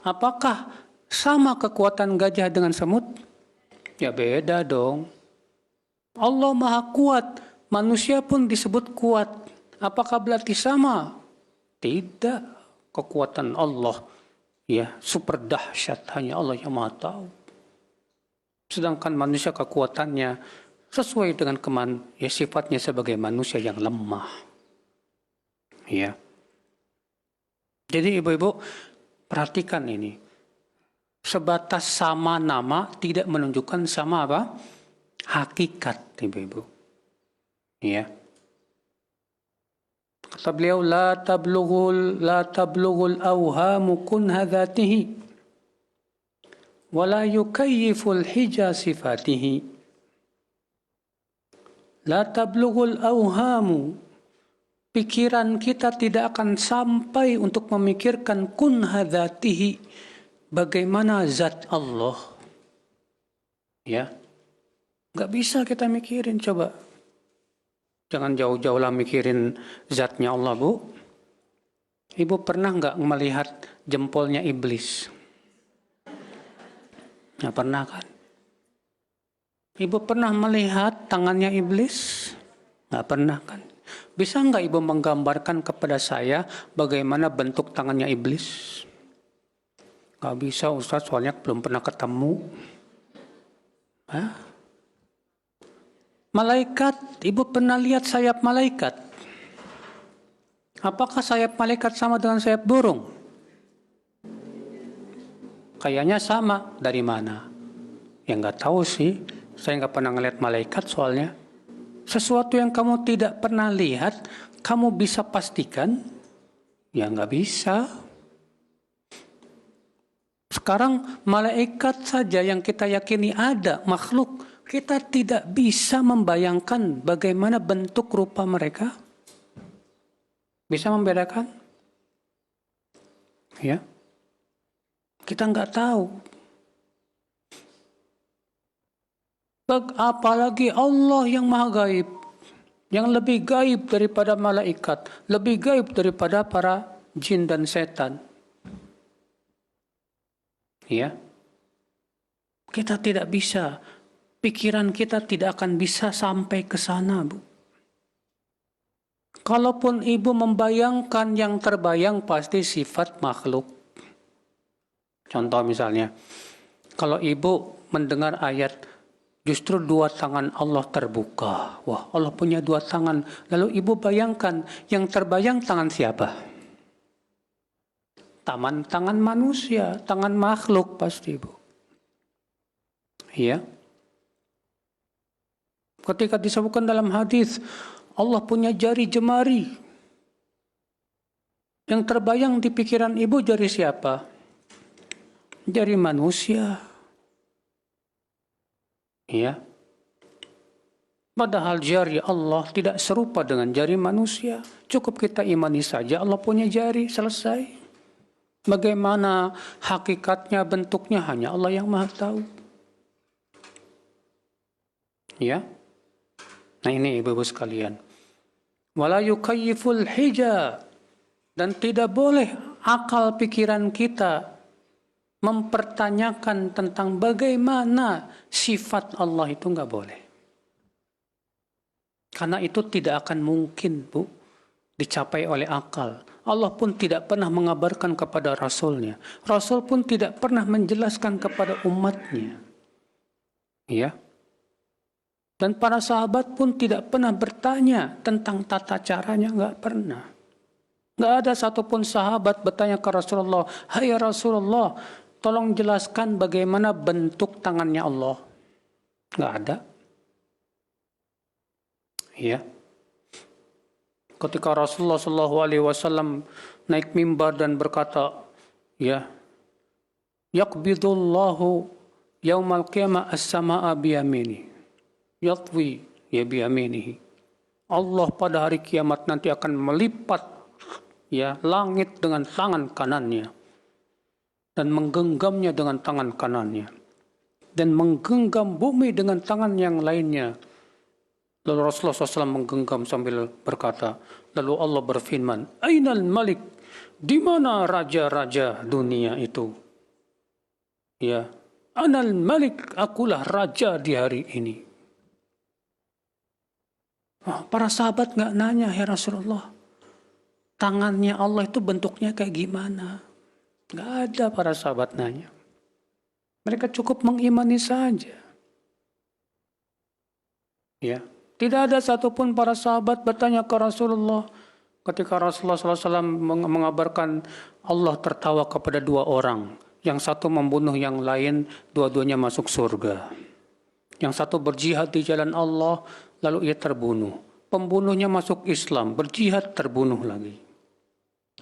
Apakah sama kekuatan gajah dengan semut? Ya beda dong. Allah maha kuat, manusia pun disebut kuat. Apakah berarti sama? Tidak. Kekuatan Allah ya super dahsyat, hanya Allah yang maha tahu. Sedangkan manusia kekuatannya sesuai dengan sifatnya sebagai manusia yang lemah. Ya. Jadi ibu-ibu perhatikan ini. Sebatas sama nama tidak menunjukkan sama apa? Hakikat, ibu-ibu. Ya. Kata beliau, la tablughul awhamu kunha dhatihi wa la yukayyiful hija sifatihi. La tablughul awhamu, pikiran kita tidak akan sampai untuk memikirkan kunha dhatihi, bagaimana zat Allah. Ya. Enggak bisa kita mikirin, coba. Jangan jauh-jauh lah mikirin zatnya Allah, Bu. Ibu pernah nggak melihat jempolnya iblis? Nggak pernah kan? Ibu pernah melihat tangannya iblis? Nggak pernah kan? Bisa nggak ibu menggambarkan kepada saya bagaimana bentuk tangannya iblis? Nggak bisa, Ustaz, soalnya belum pernah ketemu. Hah? Malaikat, ibu pernah lihat sayap malaikat? Apakah sayap malaikat sama dengan sayap burung? Kayaknya sama. Dari mana? Ya nggak tahu sih. Saya nggak pernah ngeliat malaikat soalnya. Sesuatu yang kamu tidak pernah lihat, kamu bisa pastikan? Ya nggak bisa. Sekarang malaikat saja yang kita yakini ada, makhluk, kita tidak bisa membayangkan bagaimana bentuk rupa mereka. Bisa membedakan? Ya. Kita nggak tahu. Apalagi Allah yang maha gaib, yang lebih gaib daripada malaikat, lebih gaib daripada para jin dan setan. Ya, kita tidak bisa, pikiran kita tidak akan bisa sampai ke sana, Bu. Kalaupun ibu membayangkan, yang terbayang pasti sifat makhluk. Contoh misalnya, kalau ibu mendengar ayat, justru dua tangan Allah terbuka. Wah, Allah punya dua tangan. Lalu ibu bayangkan, yang terbayang tangan siapa? Tangan manusia, tangan makhluk pasti, Bu. Iya. Ketika disebutkan dalam hadis, Allah punya jari jemari. Yang terbayang di pikiran ibu jari siapa? Jari manusia. Iya. Padahal jari Allah tidak serupa dengan jari manusia. Cukup kita imani saja Allah punya jari, selesai. Bagaimana hakikatnya, bentuknya, hanya Allah yang maha tahu. Ya. Nah ini ibu-ibu sekalian. Wala yukayyiful hija. Dan tidak boleh akal pikiran kita mempertanyakan tentang bagaimana sifat Allah, itu nggak boleh. Karena itu tidak akan mungkin, Bu, dicapai oleh akal. Allah pun tidak pernah mengabarkan kepada Rasulnya. Rasul pun tidak pernah menjelaskan kepada umatnya. Ya. Dan para sahabat pun tidak pernah bertanya tentang tata caranya, nggak pernah. Nggak ada satupun sahabat bertanya ke Rasulullah, "Hai Rasulullah, tolong jelaskan bagaimana bentuk tangannya Allah." Nggak ada. Ya. Ketika Rasulullah SAW naik mimbar dan berkata, ya, "Yaqbidullahu yaumal qiyamah as-samaa'a biyamini, yatwi ya biyaminihi." Allah pada hari kiamat nanti akan melipat, ya, langit dengan tangan kanannya dan menggenggamnya dengan tangan kanannya dan menggenggam bumi dengan tangan yang lainnya. Lalu Rasulullah SAW menggenggam sambil berkata, lalu Allah berfirman, "Ainal Malik?" Di mana raja-raja dunia itu? Ya, Anal Malik, akulah raja di hari ini. Para sahabat nggak nanya, "Ya Rasulullah, tangannya Allah itu bentuknya kayak gimana?" Nggak ada para sahabat nanya. Mereka cukup mengimani saja. Ya. Tidak ada satupun para sahabat bertanya ke Rasulullah. Ketika Rasulullah SAW mengabarkan Allah tertawa kepada dua orang. Yang satu membunuh yang lain, dua-duanya masuk surga. Yang satu berjihad di jalan Allah, lalu ia terbunuh. Pembunuhnya masuk Islam, berjihad, terbunuh lagi.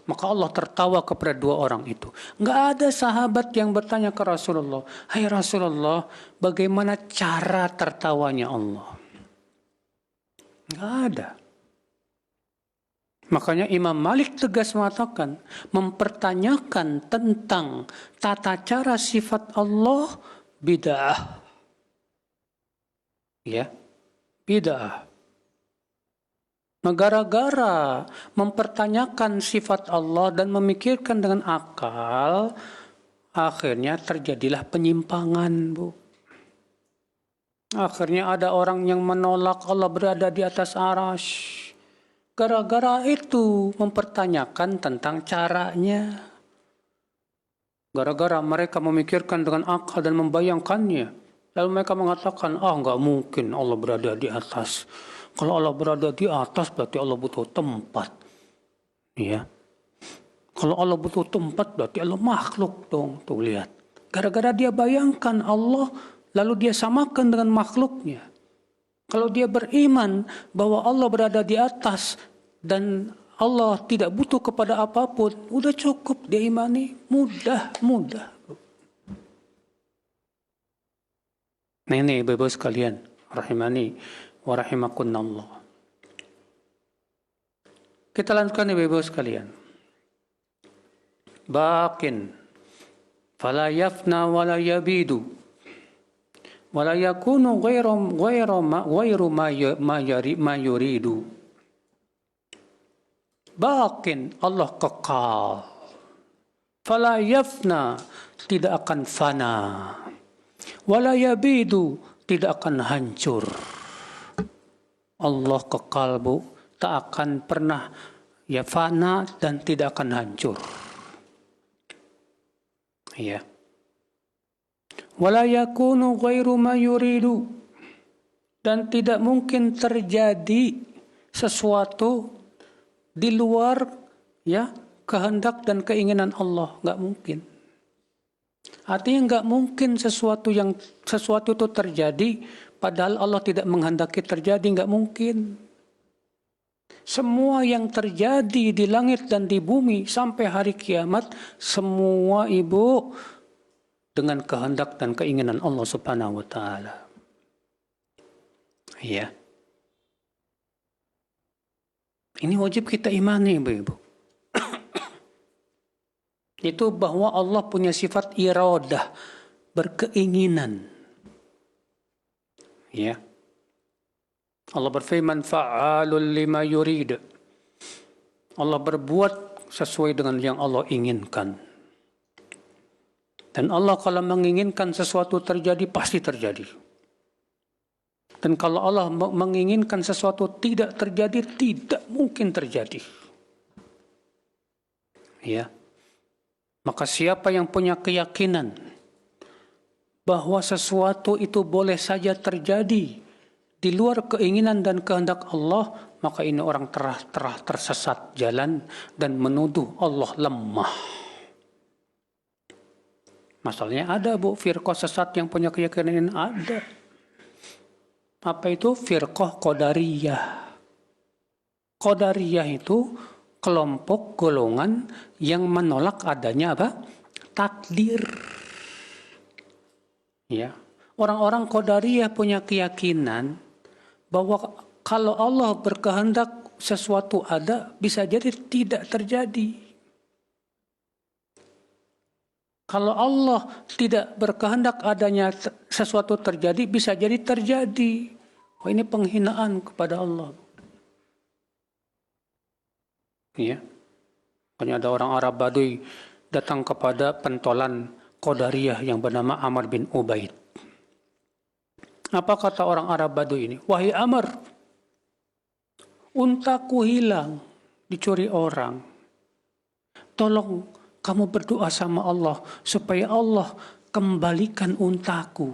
Maka Allah tertawa kepada dua orang itu. Nggak ada sahabat yang bertanya ke Rasulullah, "Hai Rasulullah, bagaimana cara tertawanya Allah?" Nggak ada. Makanya Imam Malik tegas mengatakan, mempertanyakan tentang tata cara sifat Allah bid'ah. Ya, bid'ah. Gara-gara mempertanyakan sifat Allah dan memikirkan dengan akal, akhirnya terjadilah penyimpangan, Bu. Akhirnya ada orang yang menolak Allah berada di atas arasy. Gara-gara itu mempertanyakan tentang caranya. Gara-gara mereka memikirkan dengan akal dan membayangkannya. Lalu mereka mengatakan, nggak mungkin Allah berada di atas. Kalau Allah berada di atas berarti Allah butuh tempat. Ya. Kalau Allah butuh tempat berarti Allah makhluk dong. Tuh lihat. Gara-gara dia bayangkan Allah, lalu dia samakan dengan makhluknya. Kalau dia beriman bahwa Allah berada di atas dan Allah tidak butuh kepada apapun, udah cukup dia imani, mudah. Nah ini Bapak sekalian, rahimani wa rahimakunallah. Kita lanjutkan Bapak sekalian. Baqin fala yafna wala yabidu wala yakunu ghairu ma yuridu. Baqin, Allah kekal. Fala yafna, tidak akan fana. Wala yabidu, tidak akan hancur. Allah kekal, Bu, tak akan pernah ya fana dan tidak akan hancur. Ya. Wala yakunu ghairu ma yuridu, dan tidak mungkin terjadi sesuatu di luar ya kehendak dan keinginan Allah, nggak mungkin. Artinya nggak mungkin sesuatu itu terjadi padahal Allah tidak menghendaki terjadi, nggak mungkin. Semua yang terjadi di langit dan di bumi sampai hari kiamat, semua Ibu dengan kehendak dan keinginan Allah Subhanahu wa taala. Ya. Ini wajib kita imani, Ibu. Itu bahwa Allah punya sifat iradah, berkeinginan. Ya. Allah berfirman, fa'alul lima yurid. Allah berbuat sesuai dengan yang Allah inginkan. Dan Allah kalau menginginkan sesuatu terjadi, pasti terjadi. Dan kalau Allah menginginkan sesuatu tidak terjadi, tidak mungkin terjadi. Ya. Maka siapa yang punya keyakinan bahwa sesuatu itu boleh saja terjadi di luar keinginan dan kehendak Allah, maka ini orang tersesat jalan dan menuduh Allah lemah. Masalahnya ada, Bu, firqah sesat yang punya keyakinan ini ada. Apa itu? Firqah Qadariyah. Qadariyah itu kelompok golongan yang menolak adanya apa? Takdir. Ya. Orang-orang Qadariyah punya keyakinan bahwa kalau Allah berkehendak sesuatu ada, bisa jadi tidak terjadi. Kalau Allah tidak berkehendak adanya sesuatu terjadi, bisa jadi terjadi. Oh, ini penghinaan kepada Allah. Ya. Makanya ada orang Arab Baduy datang kepada pentolan Qadariyah yang bernama Amr bin Ubaid. Apa kata orang Arab Baduy ini? Wahai Amr, untaku hilang, dicuri orang. Tolong kamu berdoa sama Allah supaya Allah kembalikan untaku.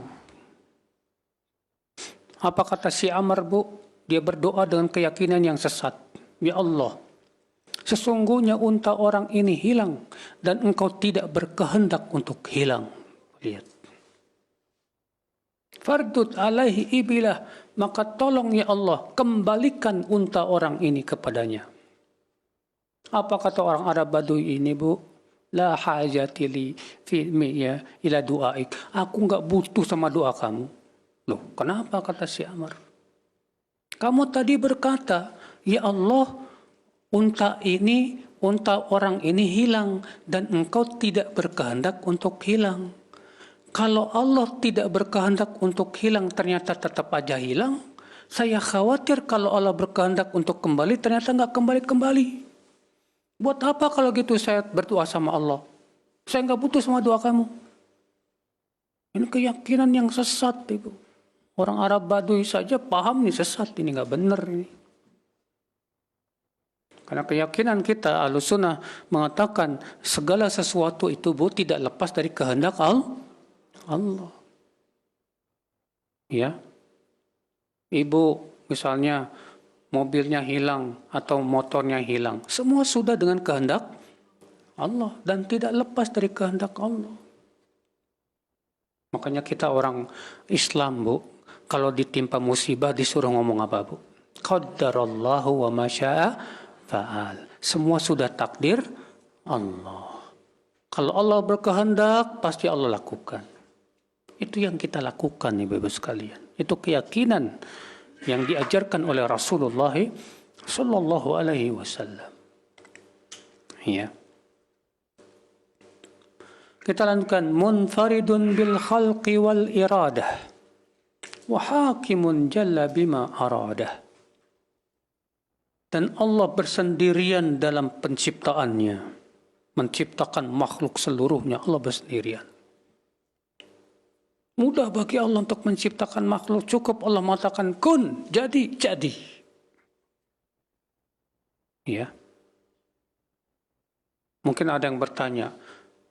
Apa kata si Amr, Bu? Dia berdoa dengan keyakinan yang sesat. Ya Allah, sesungguhnya unta orang ini hilang dan engkau tidak berkehendak untuk hilang. Lihat. Fardut alaihi ibilah, maka tolong ya Allah kembalikan unta orang ini kepadanya. Apa kata orang Arab Baduy ini, Bu? La hajati li fi ya ila du'aik. Aku enggak butuh sama doa kamu. Loh, kenapa kata si Amr? Kamu tadi berkata, ya Allah, unta orang ini hilang dan engkau tidak berkehendak untuk hilang. Kalau Allah tidak berkehendak untuk hilang ternyata tetap aja hilang, saya khawatir kalau Allah berkehendak untuk kembali ternyata enggak kembali-kembali. Buat apa kalau gitu saya berdoa sama Allah? Saya nggak butuh sama doa kamu. Ini keyakinan yang sesat, Ibu. Orang Arab Baduy saja paham nih sesat, ini nggak benar ini. Karena keyakinan kita Ahlussunnah mengatakan segala sesuatu itu, Bu, tidak lepas dari kehendak Allah. Ya, Ibu misalnya mobilnya hilang atau motornya hilang, semua sudah dengan kehendak Allah dan tidak lepas dari kehendak Allah. Makanya kita orang Islam, Bu, Kalau ditimpa musibah disuruh ngomong apa, Bu? Qaddarallahu wa ma syaa fa'al. Semua sudah takdir Allah. Kalau Allah berkehendak, pasti Allah lakukan. Itu yang kita lakukan, Ibu-ibu sekalian. Itu keyakinan yang diajarkan oleh Rasulullah sallallahu alaihi wasallam. Ya. Kita lanjutkan, munfaridun bil khalqi wal iradah wa hakimun jalla bima aradah. Dan Allah bersendirian dalam penciptaannya, menciptakan makhluk seluruhnya. Allah bersendirian. Mudah bagi Allah untuk menciptakan makhluk, cukup Allah mengatakan kun, jadi. Ya. Mungkin ada yang bertanya,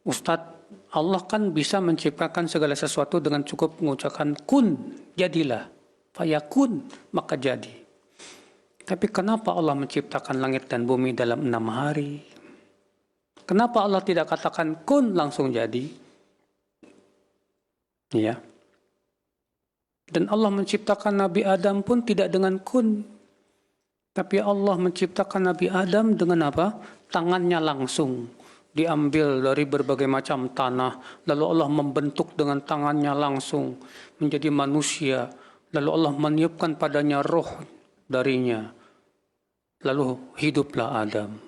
Ustadz, Allah kan bisa menciptakan segala sesuatu dengan cukup mengucapkan kun, jadilah. Fayakun, maka jadi. Tapi kenapa Allah menciptakan langit dan bumi dalam 6 hari? Kenapa Allah tidak katakan kun langsung jadi? Ya. Dan Allah menciptakan Nabi Adam pun tidak dengan kun. Tapi Allah menciptakan Nabi Adam dengan apa? Tangannya langsung. Diambil dari berbagai macam tanah, lalu Allah membentuk dengan tangannya langsung menjadi manusia, lalu Allah meniupkan padanya roh darinya, lalu hiduplah Adam.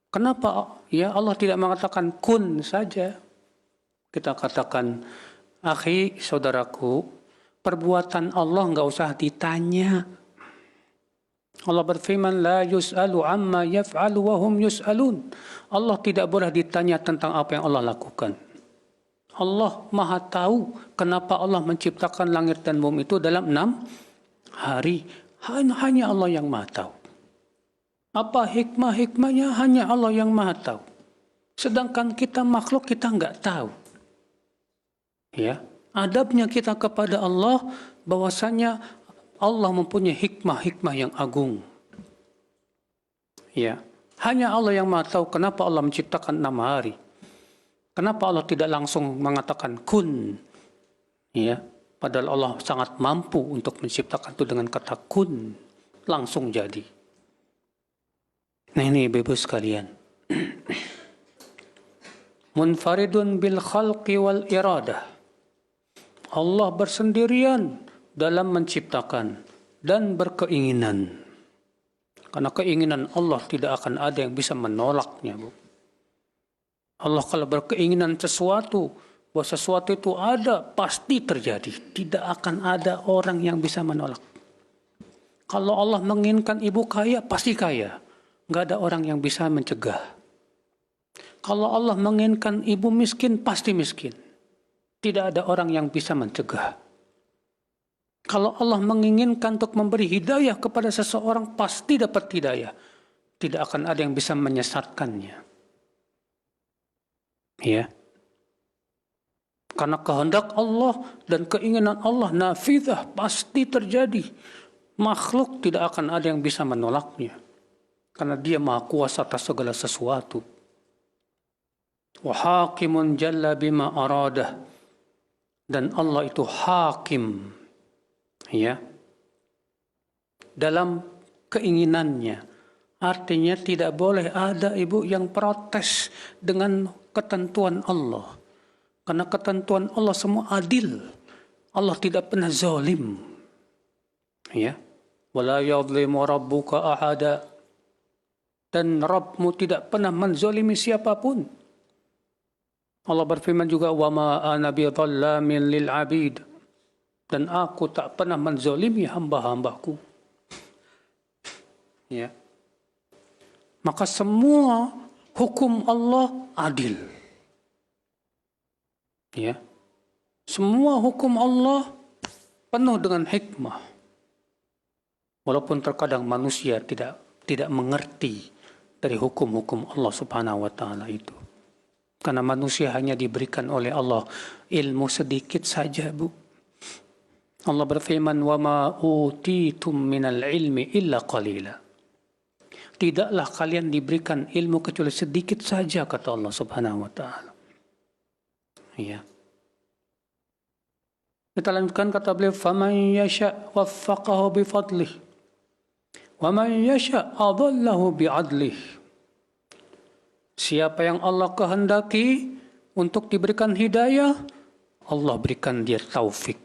Kenapa ya Allah tidak mengatakan kun saja? Kita katakan, akhi, saudaraku, perbuatan Allah nggak usah ditanya. Allah berfirman, la yus'alu amma yaf'alu wa hum yus'alun. Allah tidak boleh ditanya tentang apa yang Allah lakukan. Allah Maha tahu kenapa Allah menciptakan langit dan bumi itu dalam 6 hari. Hanya Allah yang Maha tahu. Apa hikmah-hikmahnya, hanya Allah yang Maha tahu. Sedangkan kita makhluk, kita nggak tahu. Ya, adabnya kita kepada Allah bahwasanya Allah mempunyai hikmah-hikmah yang agung. Ya, hanya Allah yang Maha tahu kenapa Allah menciptakan 6 hari. Kenapa Allah tidak langsung mengatakan kun? Ya, padahal Allah sangat mampu untuk menciptakan itu dengan kata kun, langsung jadi. Nah ini Ibu sekalian. Munfaridun bil khalqi wal iradah. Allah bersendirian dalam menciptakan dan berkeinginan. Karena keinginan Allah tidak akan ada yang bisa menolaknya, Bu. Allah kalau berkeinginan sesuatu, bahwa sesuatu itu ada, pasti terjadi. Tidak akan ada orang yang bisa menolak. Kalau Allah menginginkan ibu kaya, pasti kaya. Nggak ada orang yang bisa mencegah. Kalau Allah menginginkan ibu miskin, pasti miskin. Tidak ada orang yang bisa mencegah. Kalau Allah menginginkan untuk memberi hidayah kepada seseorang, pasti dapat hidayah. Tidak akan ada yang bisa menyesatkannya. Ya. Karena kehendak Allah dan keinginan Allah nafidzah, pasti terjadi. Makhluk tidak akan ada yang bisa menolaknya. Karena Dia Maha Kuasa atas segala sesuatu. Wa hakimun jalla bima aradah. Dan Allah itu hakim. Ya, dalam keinginannya. Artinya tidak boleh ada ibu yang protes dengan ketentuan Allah. Karena ketentuan Allah semua adil. Allah tidak pernah zalim. Ya, wala yadhlimu rabbuka ahada. Dan Rabbmu tidak pernah menzalimi siapapun. Allah berfirman juga, wa ma ana bidhallamin lil abid. Dan aku tak pernah menzalimi hamba-hambaku. Ya. Maka semua hukum Allah adil. Ya. Semua hukum Allah penuh dengan hikmah. Walaupun terkadang manusia tidak mengerti dari hukum-hukum Allah Subhanahu wa taala itu. Karena manusia hanya diberikan oleh Allah ilmu sedikit saja, Bu. Allah berfirman, wa ma utitum minal ilmi illa qalila. Tidaklah kalian diberikan ilmu kecuali sedikit saja, kata Allah Subhanahu wa taala. Ya. Kita lanjutkan kata beliau, "Faman yasha' waffaqahu bifadlih, wa man yasha' adallahu bi'adlih." Siapa yang Allah kehendaki untuk diberikan hidayah, Allah berikan dia taufik.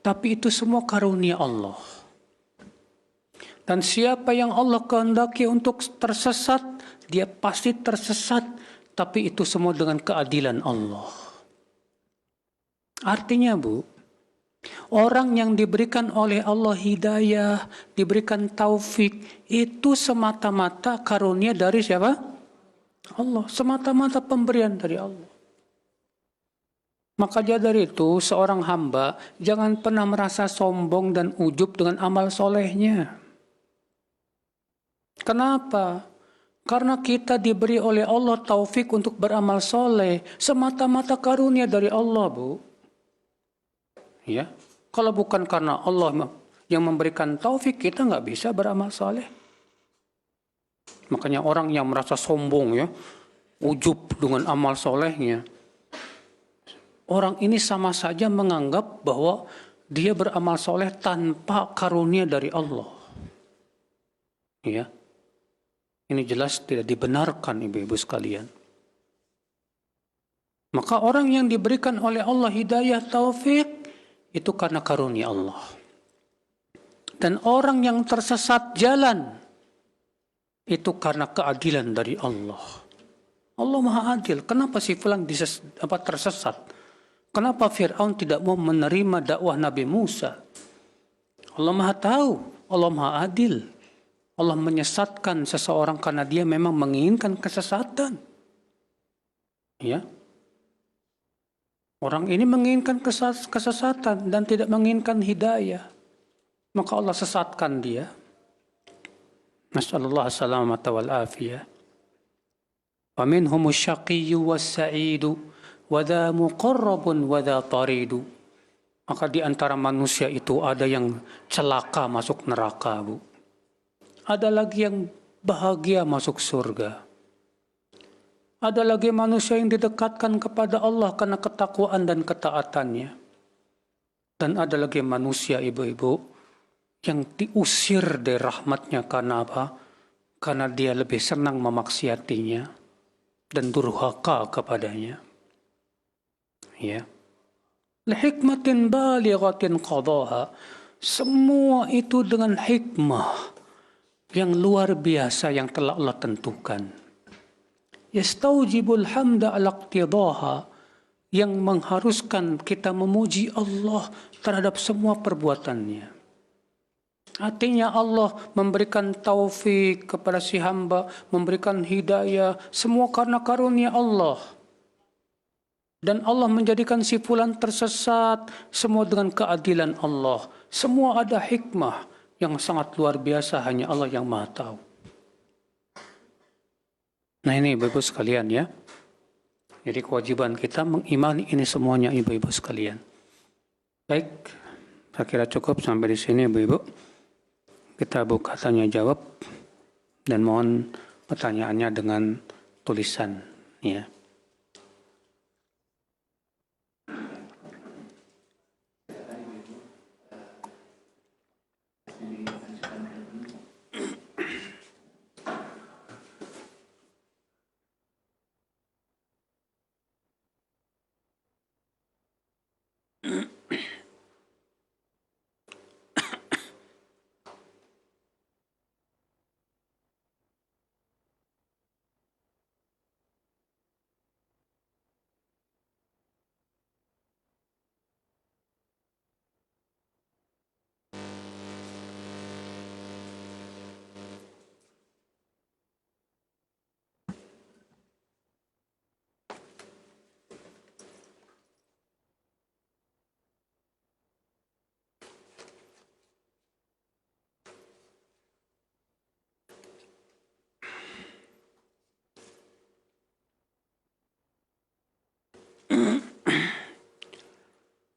Tapi itu semua karunia Allah. Dan siapa yang Allah kehendaki untuk tersesat, dia pasti tersesat. Tapi itu semua dengan keadilan Allah. Artinya, Bu, orang yang diberikan oleh Allah hidayah, diberikan taufik, itu semata-mata karunia dari siapa? Allah. Semata-mata pemberian dari Allah. Maka dari itu, seorang hamba jangan pernah merasa sombong dan ujub dengan amal solehnya. Kenapa? Karena kita diberi oleh Allah taufik untuk beramal soleh. Semata-mata karunia dari Allah, Bu. Ya, kalau bukan karena Allah yang memberikan taufik, kita nggak bisa beramal soleh. Makanya orang yang merasa sombong, ya, ujub dengan amal solehnya, orang ini sama saja menganggap bahwa dia beramal soleh tanpa karunia dari Allah. Ya, ini jelas tidak dibenarkan, ibu-ibu sekalian. Maka orang yang diberikan oleh Allah hidayah taufik, itu karena karunia Allah. Dan orang yang tersesat jalan, itu karena keadilan dari Allah. Allah Maha Adil. Kenapa si fulan tersesat? Kenapa Fir'aun tidak mau menerima dakwah Nabi Musa? Allah Maha tahu. Allah Maha Adil. Allah menyesatkan seseorang karena dia memang menginginkan kesesatan. Ya. Orang ini menginginkan kesesatan dan tidak menginginkan hidayah. Maka Allah sesatkan dia. Nasallallahu salamata wal afiyah. Wa minhumu syaqiyyu was-sa'idu wa dha muqarrabun wa dha taridu. Maka di antara manusia itu ada yang celaka masuk neraka, Bu. Ada lagi yang bahagia masuk surga. Ada lagi manusia yang didekatkan kepada Allah karena ketakwaan dan ketaatannya. Dan ada lagi manusia, ibu-ibu, yang diusir dari rahmatnya karena apa? Karena dia lebih senang memaksiatinya dan durhaka kepadanya. Ya. Lihikmatin balighatin qadaha. Semua itu dengan hikmah yang luar biasa yang telah Allah tentukan. Yastaujibul hamda ala iqtidaha, yang mengharuskan kita memuji Allah terhadap semua perbuatannya. Artinya Allah memberikan taufik kepada si hamba, memberikan hidayah, semua karena karunia Allah. Dan Allah menjadikan si fulan tersesat, semua dengan keadilan Allah. Semua ada hikmah yang sangat luar biasa, hanya Allah yang Maha tahu. Nah ini ibu-ibu sekalian ya. Jadi kewajiban kita mengimani ini semuanya ibu-ibu sekalian. Baik, saya kira cukup sampai di sini ibu-ibu. Kita buka tanya jawab dan mohon pertanyaannya dengan tulisan ya.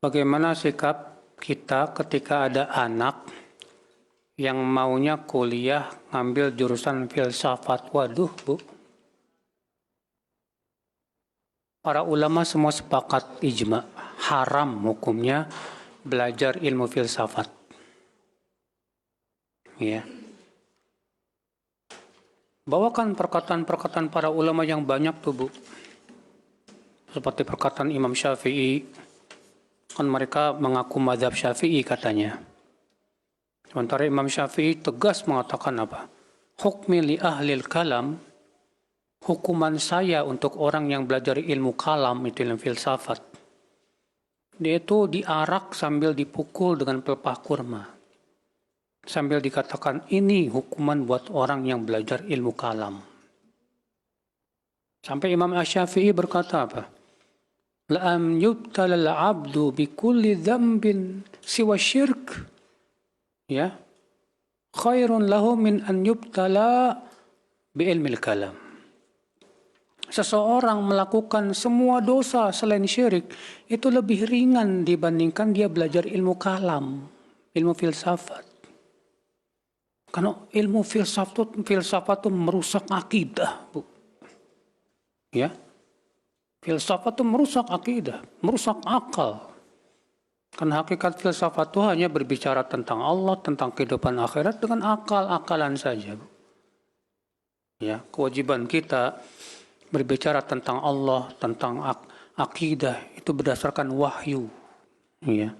Bagaimana sikap kita ketika ada anak yang maunya kuliah ngambil jurusan filsafat? Waduh, Bu. Para ulama semua sepakat ijma, haram hukumnya belajar ilmu filsafat. Ya. Bawakan perkataan-perkataan para ulama yang banyak tuh, Bu. Seperti perkataan Imam Syafi'i. Kan mereka mengaku mazhab Syafi'i katanya. Sementara Imam Syafi'i tegas mengatakan apa? Hukmi li ahlil kalam, hukuman saya untuk orang yang belajar ilmu kalam, itu ilmu filsafat. Dia itu diarak sambil dipukul dengan pelepah kurma. Sambil dikatakan, ini hukuman buat orang yang belajar ilmu kalam. Sampai Imam Asy-Syafi'i berkata apa? La'am yubtalal abdu bikulli dzambin siwa syirk. Ya. Khairun lahu min an yubtala bi'ilmil kalam. Seseorang melakukan semua dosa selain syirik, itu lebih ringan dibandingkan dia belajar ilmu kalam, ilmu filsafat. Karena ilmu filsafat itu merusak akidah, Bu. Ya. Filsafat itu merusak akidah, merusak akal. Karena hakikat filsafat itu hanya berbicara tentang Allah, tentang kehidupan akhirat dengan akal-akalan saja, Bu. Ya, kewajiban kita berbicara tentang Allah, tentang akidah itu berdasarkan wahyu. Ya.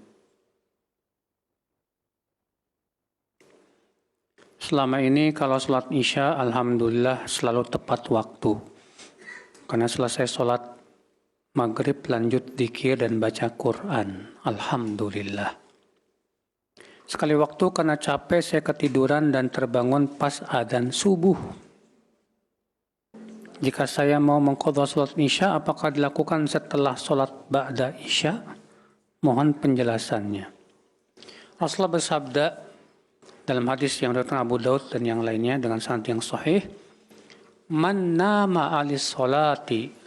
Selama ini kalau sholat Isya, alhamdulillah selalu tepat waktu. Karena selesai sholat Maghrib lanjut dzikir dan baca Quran. Alhamdulillah. Sekali waktu karena capek saya ketiduran dan terbangun pas adzan subuh. Jika saya mau mengqadha sholat Isya, apakah dilakukan setelah sholat ba'da Isya? Mohon penjelasannya. Rasulullah bersabda dalam hadis yang diriwayatkan Abu Daud dan yang lainnya dengan sanad yang sahih, man nama alis sholati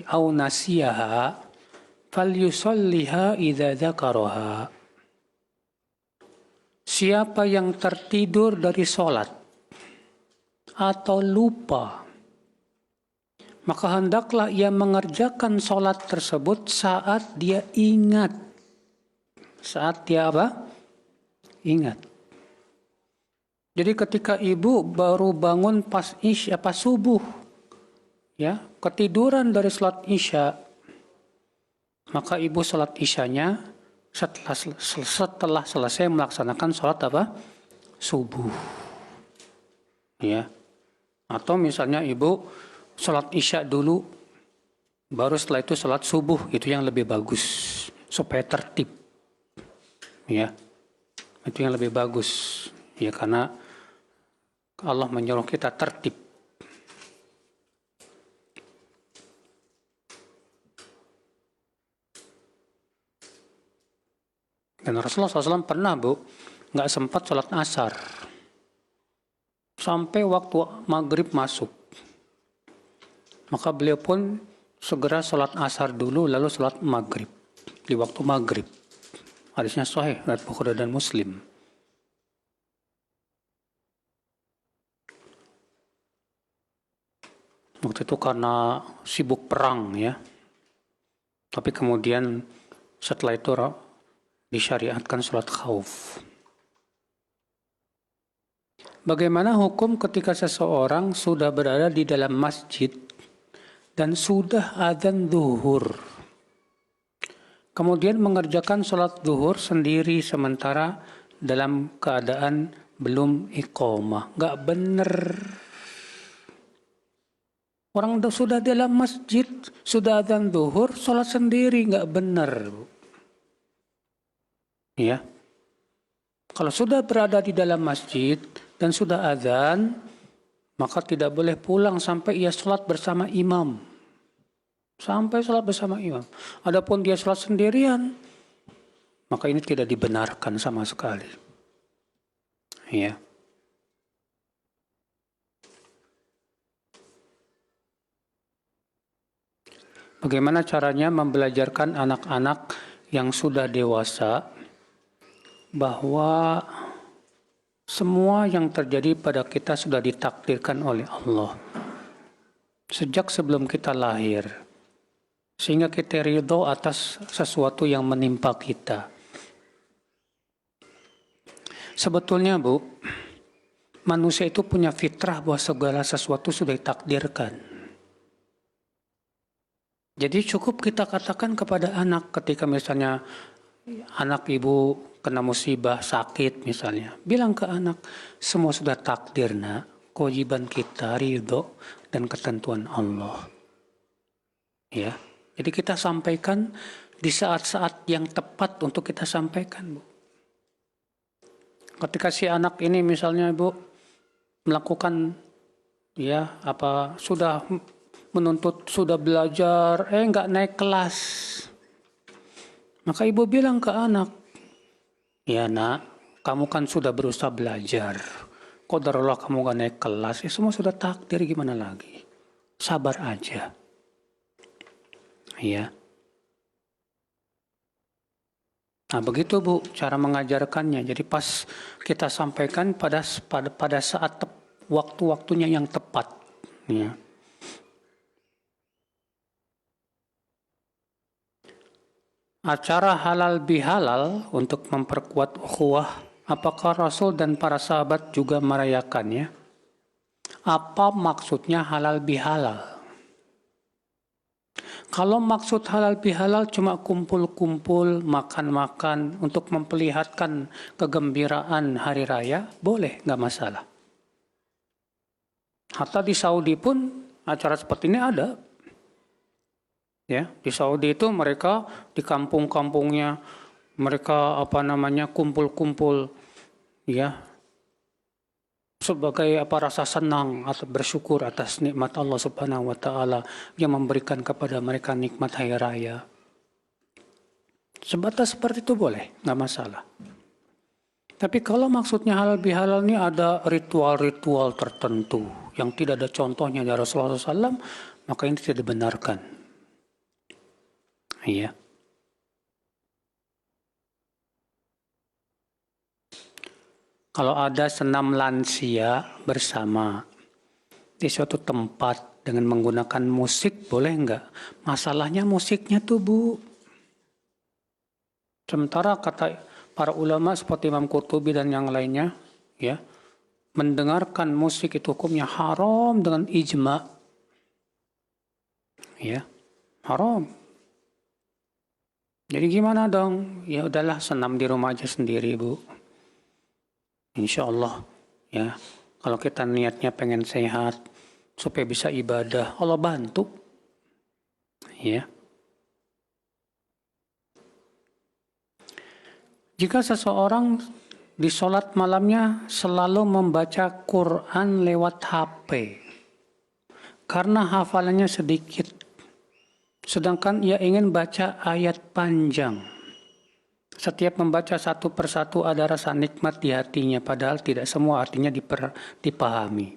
au nasiyaha falyusalliha idza dzakaraha. Siapa yang tertidur dari sholat atau lupa, maka hendaklah ia mengerjakan sholat tersebut saat dia ingat. Saat dia apa? Ingat. Jadi ketika ibu baru bangun pas Isya, pas subuh, ya, ketiduran dari sholat Isya, maka ibu sholat Isyanya setelah selesai melaksanakan sholat apa? Subuh. Ya. Atau misalnya ibu sholat Isya dulu, baru setelah itu sholat subuh, itu yang lebih bagus supaya tertib. Ya. Itu yang lebih bagus. Ya, karena Allah menyuruh kita tertib. Dan Rasulullah SAW pernah, Bu, nggak sempat sholat asar. Sampai waktu maghrib masuk. Maka beliau pun segera sholat asar dulu, lalu sholat maghrib. Di waktu maghrib. Hadisnya sahih, riwayat Bukhari dan Muslim. Waktu itu karena sibuk perang, ya. Tapi kemudian setelah itu disyariatkan sholat khauf. Bagaimana hukum ketika seseorang sudah berada di dalam masjid dan sudah adzan zuhur, kemudian mengerjakan sholat zuhur sendiri sementara dalam keadaan belum iqamah? Nggak benar. Orang sudah dalam masjid, sudah adzan zuhur, sholat sendiri, nggak benar. Ya. Kalau sudah berada di dalam masjid dan sudah adzan, maka tidak boleh pulang sampai ia sholat bersama imam. Sampai sholat bersama imam. Adapun dia sholat sendirian, maka ini tidak dibenarkan sama sekali. Ya. Bagaimana caranya membelajarkan anak-anak yang sudah dewasa bahwa semua yang terjadi pada kita sudah ditakdirkan oleh Allah sejak sebelum kita lahir, sehingga kita ridho atas sesuatu yang menimpa kita. Sebetulnya Bu, manusia itu punya fitrah bahwa segala sesuatu sudah ditakdirkan. Jadi cukup kita katakan kepada anak ketika misalnya anak ibu kena musibah, sakit misalnya. Bilang ke anak, semua sudah takdir nak, kewajiban kita ridho dan ketentuan Allah. Ya, jadi kita sampaikan di saat-saat yang tepat untuk kita sampaikan, Bu. Ketika si anak ini misalnya Ibu melakukan sudah menuntut, sudah belajar, nggak naik kelas. Maka ibu bilang ke anak, ya nak, kamu kan sudah berusaha belajar. Qadarullah kamu gak naik kelas, semua sudah takdir, gimana lagi? Sabar aja. Ya. Nah begitu Bu, cara mengajarkannya. Jadi pas kita sampaikan pada saat waktu-waktunya yang tepat. Ya. Acara halal bihalal untuk memperkuat ukhuwah, apakah Rasul dan para sahabat juga merayakannya? Apa maksudnya halal bihalal? Kalau maksud halal bihalal cuma kumpul-kumpul, makan-makan untuk memperlihatkan kegembiraan hari raya, boleh, nggak masalah. Hatta di Saudi pun acara seperti ini ada. Ya, di Saudi itu mereka di kampung-kampungnya mereka kumpul-kumpul ya sebagai rasa senang atau bersyukur atas nikmat Allah Subhanahu wa taala yang memberikan kepada mereka nikmat hari raya. Sebatas seperti itu boleh, nggak masalah. Tapi kalau maksudnya halal bihalal ini ada ritual-ritual tertentu yang tidak ada contohnya dari Rasulullah SAW, maka ini tidak dibenarkan. Iya. Kalau ada senam lansia bersama di suatu tempat dengan menggunakan musik, boleh enggak? Masalahnya musiknya tuh Bu. Sementara kata para ulama seperti Imam Qurtubi dan yang lainnya, ya, mendengarkan musik itu hukumnya haram dengan ijma. Ya, haram. Jadi gimana dong? Ya udahlah senam di rumah aja sendiri Bu. Insya Allah ya, kalau kita niatnya pengen sehat supaya bisa ibadah, Allah bantu. Ya. Jika seseorang di sholat malamnya selalu membaca Quran lewat HP karena hafalannya sedikit, sedangkan ia ingin baca ayat panjang. Setiap membaca satu persatu ada rasa nikmat di hatinya, padahal tidak semua artinya dipahami.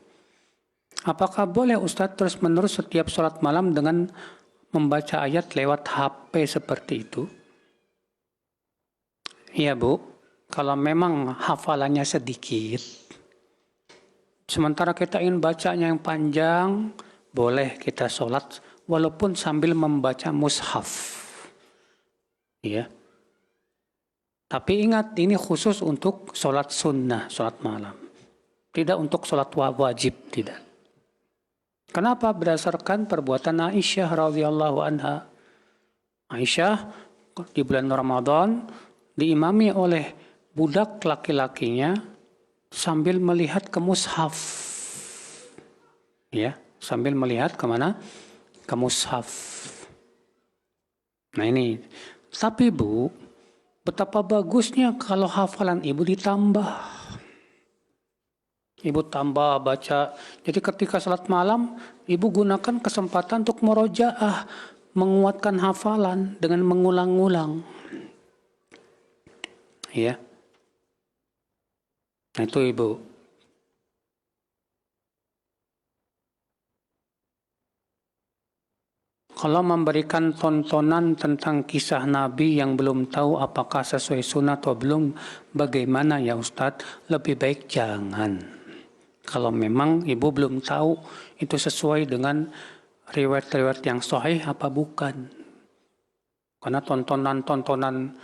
Apakah boleh Ustadz terus-menerus setiap sholat malam dengan membaca ayat lewat HP seperti itu? Iya Bu, kalau memang hafalannya sedikit, sementara kita ingin bacanya yang panjang, boleh kita sholat walaupun sambil membaca mushaf. Iya. Tapi ingat, ini khusus untuk sholat sunnah, sholat malam. Tidak untuk sholat wajib, tidak. Kenapa? Berdasarkan perbuatan Aisyah radhiyallahu anha. Aisyah di bulan Ramadan diimami oleh budak laki-lakinya sambil melihat ke mushaf. Ya, sambil melihat kemana? Ke mushaf. Nah ini. Tapi Bu, betapa bagusnya kalau hafalan ibu ditambah. Ibu tambah baca. Jadi ketika salat malam, ibu gunakan kesempatan untuk murojaah, menguatkan hafalan dengan mengulang-ulang. Ya. Nah itu Ibu. Kalau memberikan tontonan tentang kisah Nabi yang belum tahu apakah sesuai sunnah atau belum, bagaimana ya Ustadz? Lebih baik jangan. Kalau memang ibu belum tahu itu sesuai dengan riwayat-riwayat yang sahih apa bukan. Karena tontonan-tontonan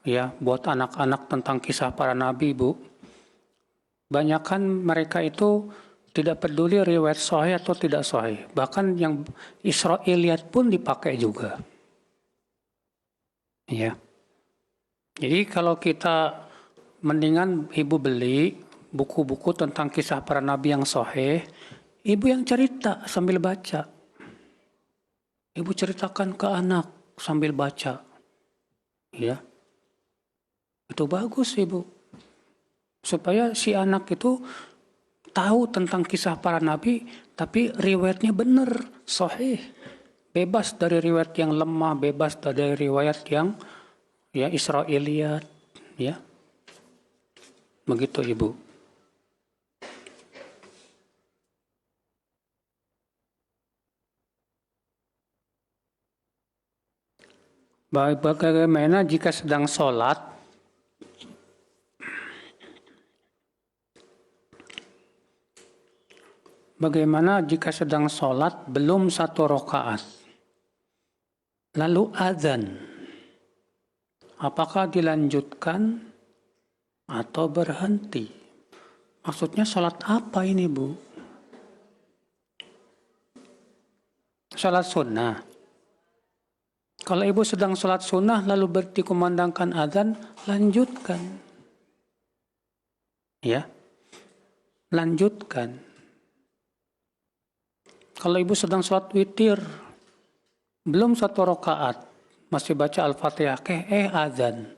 ya buat anak-anak tentang kisah para Nabi Bu, Banyakan mereka itu tidak peduli riwayat sahih atau tidak sahih. Bahkan yang Israiliyat pun dipakai juga. Ya. Jadi kalau kita mendingan ibu beli buku-buku tentang kisah para nabi yang sahih, ibu yang cerita sambil baca. Ibu ceritakan ke anak sambil baca. Ya. Itu bagus, Ibu. Supaya si anak itu tahu tentang kisah para nabi, tapi riwayatnya benar, sahih. Bebas dari riwayat yang lemah, bebas dari riwayat yang ya Israiliyat, ya. Begitu, Ibu. Bagaimana jika sedang sholat, belum 1 rakaat, lalu azan, apakah dilanjutkan atau berhenti? Maksudnya sholat apa ini, Bu? Sholat sunnah. Kalau ibu sedang sholat sunnah lalu dikumandangkan azan, lanjutkan. Ya, lanjutkan. Kalau ibu sedang sholat witir, belum 1 rakaat, masih baca Al-Fatihah, azan.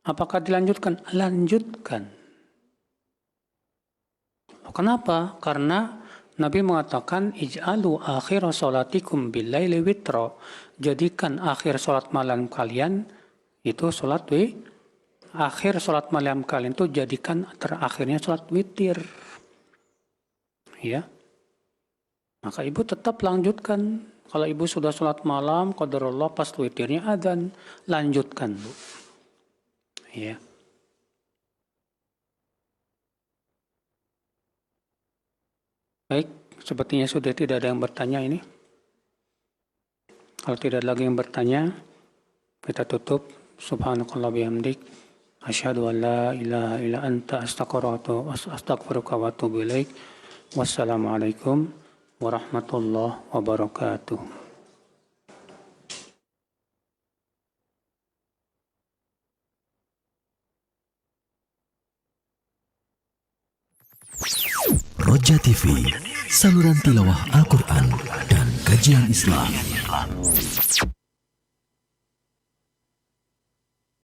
Apakah dilanjutkan? Lanjutkan. Kenapa? Karena Nabi mengatakan, ij'alu akhir sholatikum bil-laili witra. Jadikan akhir sholat malam kalian itu sholat akhir sholat malam kalian itu jadikan terakhirnya sholat witir. Ya. Maka ibu tetap lanjutkan. Kalau ibu sudah sholat malam, qadarullah pas witirnya adzan, lanjutkan, Bu. Ya. Baik, sepertinya sudah tidak ada yang bertanya ini. Kalau tidak ada lagi yang bertanya, kita tutup. Subhanakallah bihamdik. Asyhadu an la ilaha illa anta astaghfiruka wa atubu ilaik. Wassalamualaikum warahmatullahi wabarakatuh. Roja TV, saluran tilawah Al-Quran dan kajian Islam.